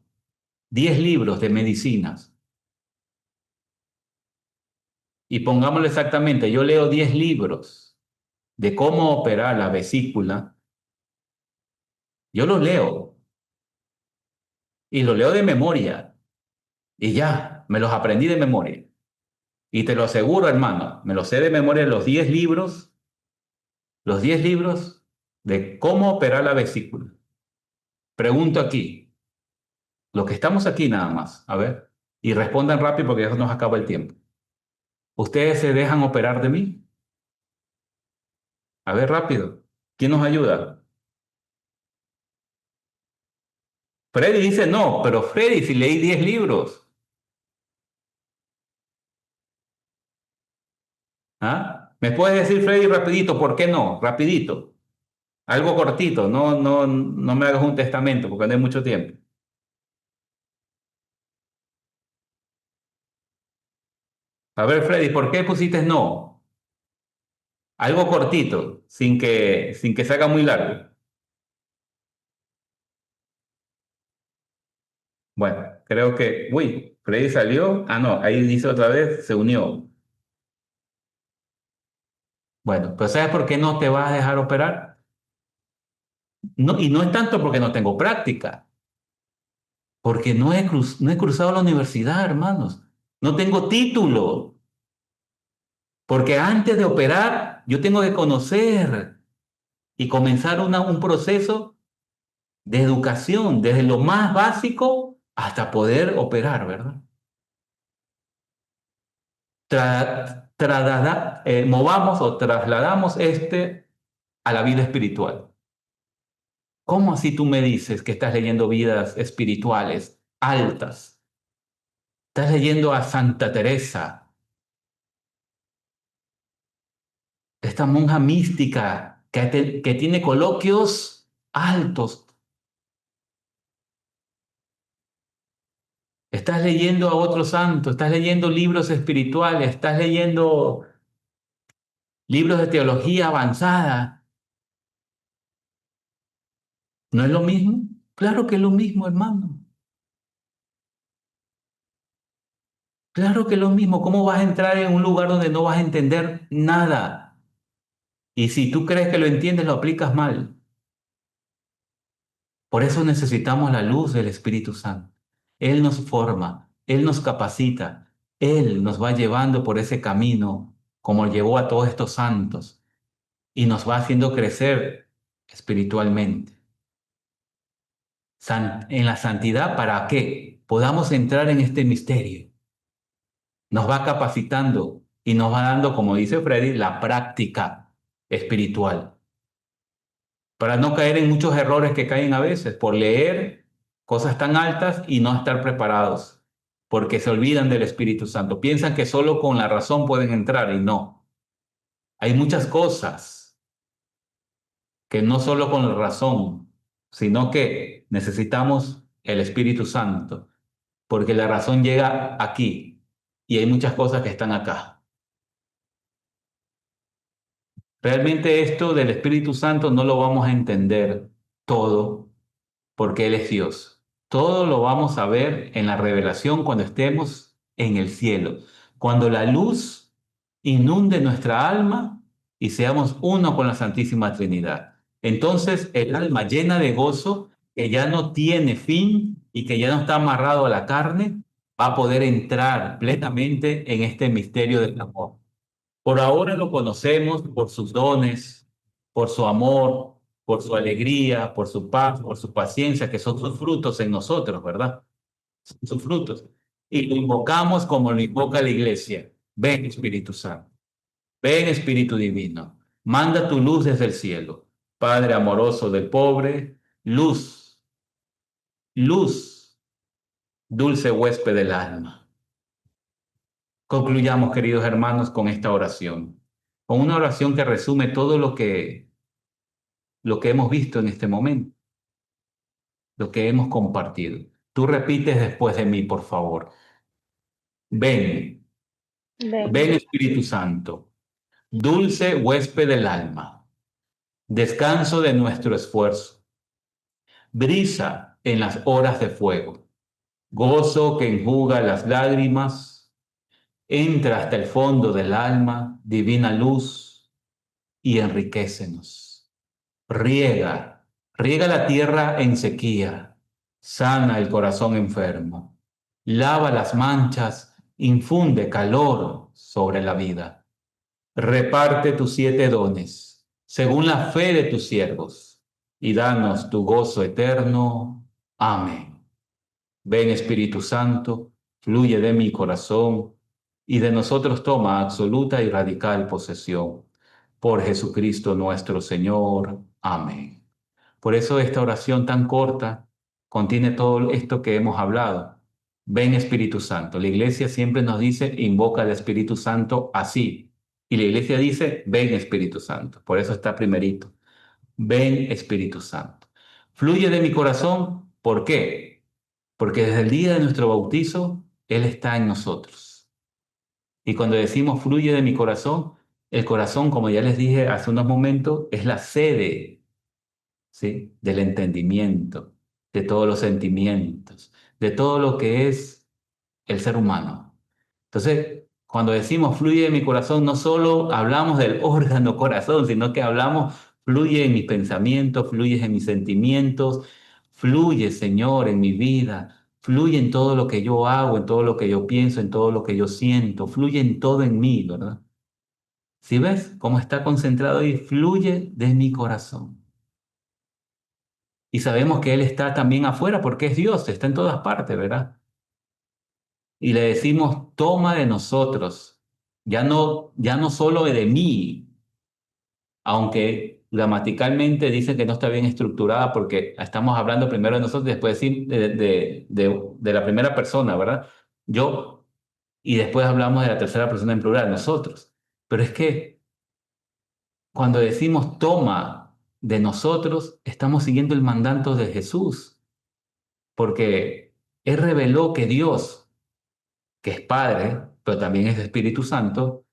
10 libros de medicinas y pongámoslo exactamente, yo leo 10 libros de cómo operar la vesícula, yo los leo y los leo de memoria y ya, me los aprendí de memoria. Y te lo aseguro, hermano, me los sé de memoria los 10 libros de cómo operar la vesícula. Pregunto aquí, los que estamos aquí nada más, a ver, y respondan rápido porque ya se nos acaba el tiempo. ¿Ustedes se dejan operar de mí? A ver, rápido. ¿Quién nos ayuda? Freddy dice no, pero Freddy, si leí 10 libros. ¿Ah? ¿Me puedes decir, Freddy, rapidito, por qué no? Rapidito. Algo cortito, no me hagas un testamento porque no hay mucho tiempo. A ver, Freddy, ¿por qué pusiste no? Algo cortito, sin que se haga muy largo. Bueno, creo que, uy, Freddy salió. Ah, no, ahí dice otra vez, se unió. Bueno, pues ¿sabes por qué no te vas a dejar operar? No, y no es tanto porque no tengo práctica, porque no he cruzado la universidad, hermanos. No tengo título, porque antes de operar yo tengo que conocer y comenzar un proceso de educación, desde lo más básico hasta poder operar, ¿verdad? Movamos o trasladamos a la vida espiritual. ¿Cómo así tú me dices que estás leyendo vidas espirituales altas? Estás leyendo a Santa Teresa, esta monja mística que tiene coloquios altos. Estás leyendo a otro santo, estás leyendo libros espirituales, estás leyendo libros de teología avanzada. ¿No es lo mismo? Claro que es lo mismo, hermano. Claro que es lo mismo. ¿Cómo vas a entrar en un lugar donde no vas a entender nada? Y si tú crees que lo entiendes, lo aplicas mal. Por eso necesitamos la luz del Espíritu Santo. Él nos forma, Él nos capacita, Él nos va llevando por ese camino, como llevó a todos estos santos, y nos va haciendo crecer espiritualmente. En la santidad para que podamos entrar en este misterio. Nos va capacitando y nos va dando, como dice Freddy, la práctica. espiritual, para no caer en muchos errores que caen a veces por leer cosas tan altas y no estar preparados, porque se olvidan del Espíritu Santo. Piensan que solo con la razón pueden entrar y no. Hay muchas cosas que no solo con la razón, sino que necesitamos el Espíritu Santo, porque la razón llega aquí y hay muchas cosas que están acá. Realmente esto del Espíritu Santo no lo vamos a entender todo porque Él es Dios. Todo lo vamos a ver en la revelación cuando estemos en el cielo, cuando la luz inunde nuestra alma y seamos uno con la Santísima Trinidad. Entonces el alma llena de gozo, que ya no tiene fin y que ya no está amarrado a la carne, va a poder entrar plenamente en este misterio del amor. Por ahora lo conocemos por sus dones, por su amor, por su alegría, por su paz, por su paciencia, que son sus frutos en nosotros, ¿verdad? Son sus frutos. Y lo invocamos como lo invoca la iglesia. Ven Espíritu Santo, ven Espíritu Divino, manda tu luz desde el cielo. Padre amoroso del pobre, luz, luz, dulce huésped del alma. Concluyamos, queridos hermanos, con esta oración, con una oración que resume todo lo que hemos visto en este momento, lo que hemos compartido. Tú repites después de mí, por favor. Ven, ven Ven, Espíritu Santo, dulce huésped del alma, descanso de nuestro esfuerzo, brisa en las horas de fuego, gozo que enjuga las lágrimas, entra hasta el fondo del alma, divina luz, y enriquécenos. Riega, riega la tierra en sequía, sana el corazón enfermo, lava las manchas, infunde calor sobre la vida. Reparte tus 7 dones, según la fe de tus siervos, y danos tu gozo eterno. Amén. Ven Espíritu Santo, fluye de mi corazón, y de nosotros toma absoluta y radical posesión. Por Jesucristo nuestro Señor. Amén. Por eso esta oración tan corta contiene todo esto que hemos hablado. Ven Espíritu Santo. La iglesia siempre nos dice, invoca al Espíritu Santo así. Y la iglesia dice, ven Espíritu Santo. Por eso está primerito. Ven Espíritu Santo. Fluye de mi corazón. ¿Por qué? Porque desde el día de nuestro bautizo, Él está en nosotros. Y cuando decimos fluye de mi corazón, el corazón, como ya les dije hace unos momentos, es la sede, ¿sí?, del entendimiento, de todos los sentimientos, de todo lo que es el ser humano. Entonces, cuando decimos fluye de mi corazón, no solo hablamos del órgano corazón, sino que hablamos fluye en mis pensamientos, fluye en mis sentimientos, fluye, Señor, en mi vida, fluye en todo lo que yo hago, en todo lo que yo pienso, en todo lo que yo siento, fluye en todo en mí, ¿verdad? ¿Sí ves cómo está concentrado ahí? Fluye de mi corazón. Y sabemos que Él está también afuera porque es Dios, está en todas partes, ¿verdad? Y le decimos, toma de nosotros, ya no solo de mí, aunque gramaticalmente dice que no está bien estructurada porque estamos hablando primero de nosotros y después de la primera persona, ¿verdad? Yo, y después hablamos de la tercera persona en plural, nosotros. Pero es que cuando decimos toma de nosotros, estamos siguiendo el mandato de Jesús, porque Él reveló que Dios, que es Padre, pero también es Espíritu Santo,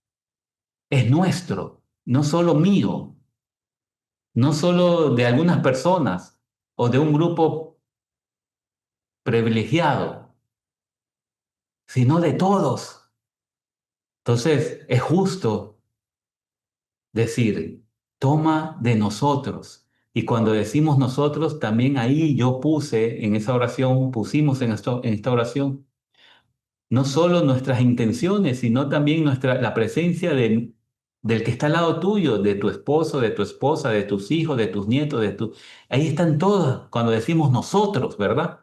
es nuestro, no solo mío, no solo de algunas personas o de un grupo privilegiado, sino de todos. Entonces, es justo decir, toma de nosotros. Y cuando decimos nosotros, también ahí yo puse en esa oración, pusimos en esta oración, no solo nuestras intenciones, sino también la presencia del que está al lado tuyo, de tu esposo, de tu esposa, de tus hijos, de tus nietos, ahí están todos cuando decimos nosotros, ¿verdad?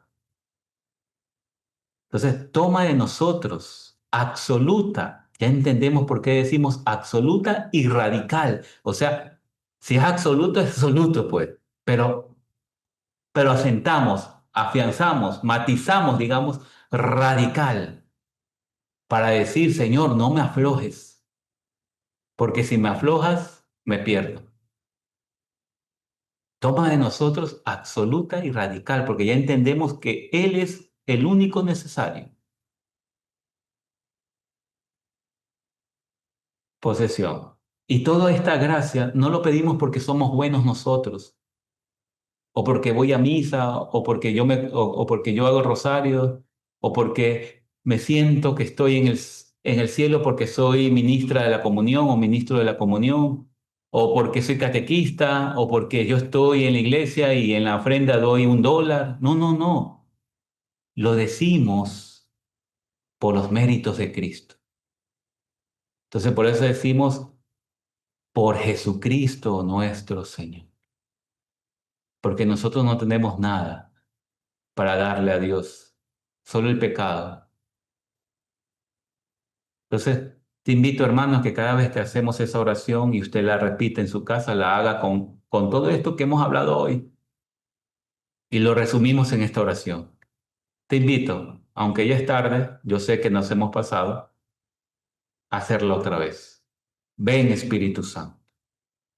Entonces, toma de nosotros, absoluta. Ya entendemos por qué decimos absoluta y radical. O sea, Si es absoluto, es absoluto, pues. Pero, pero asentamos, afianzamos, matizamos, digamos, radical, para decir, Señor, no me aflojes, porque si me aflojas, me pierdo. Toma de nosotros absoluta y radical, porque ya entendemos que Él es el único necesario. Posesión. Y toda esta gracia no lo pedimos porque somos buenos nosotros, o porque voy a misa, o porque yo hago rosario, o porque me siento que estoy en el cielo porque soy ministra de la comunión o ministro de la comunión, o porque soy catequista, o porque yo estoy en la iglesia y en la ofrenda doy $1. No, no, no. Lo decimos por los méritos de Cristo. Entonces, por eso decimos, por Jesucristo nuestro Señor. Porque nosotros no tenemos nada para darle a Dios, solo el pecado. Entonces, te invito, hermanos, que cada vez que hacemos esa oración y usted la repite en su casa, la haga con todo esto que hemos hablado hoy y lo resumimos en esta oración. Te invito, aunque ya es tarde, yo sé que nos hemos pasado, a hacerlo otra vez. Ven, Espíritu Santo,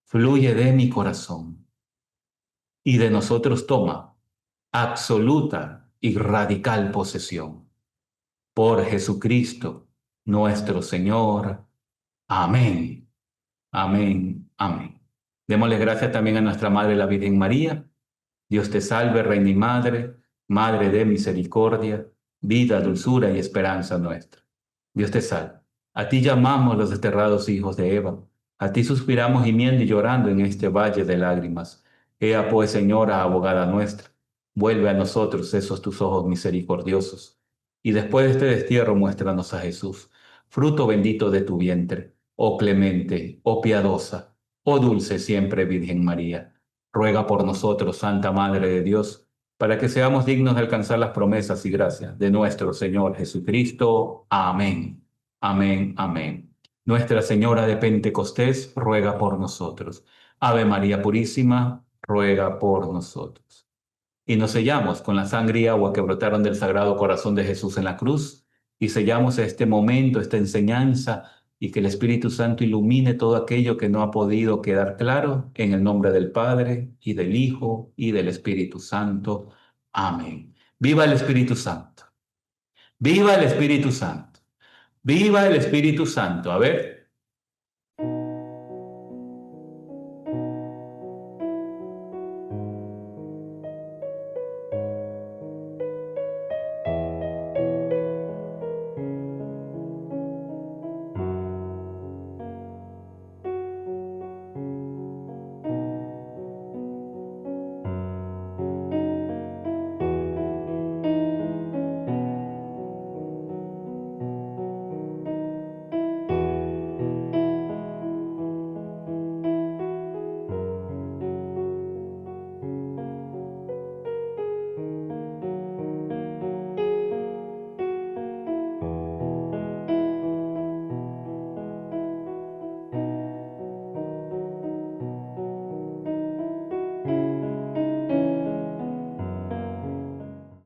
fluye de mi corazón y de nosotros toma absoluta y radical posesión. Por Jesucristo, nuestro Señor. Amén. Amén. Amén. Démosle gracias también a nuestra Madre, la Virgen María. Dios te salve, Reina y Madre, Madre de misericordia, vida, dulzura y esperanza nuestra. Dios te salve. A ti llamamos los desterrados hijos de Eva. A ti suspiramos gimiendo y llorando en este valle de lágrimas. Ea pues, Señora, abogada nuestra, vuelve a nosotros esos tus ojos misericordiosos. Y después de este destierro, muéstranos a Jesús, fruto bendito de tu vientre, oh clemente, oh piadosa, oh dulce siempre Virgen María. Ruega por nosotros, Santa Madre de Dios, para que seamos dignos de alcanzar las promesas y gracias de nuestro Señor Jesucristo. Amén. Amén. Amén. Nuestra Señora de Pentecostés, ruega por nosotros. Ave María Purísima, ruega por nosotros. Y nos sellamos con la sangre y agua que brotaron del Sagrado Corazón de Jesús en la cruz, y sellamos este momento, esta enseñanza, y que el Espíritu Santo ilumine todo aquello que no ha podido quedar claro, en el nombre del Padre, y del Hijo, y del Espíritu Santo. Amén. Viva el Espíritu Santo. Viva el Espíritu Santo. Viva el Espíritu Santo. A ver.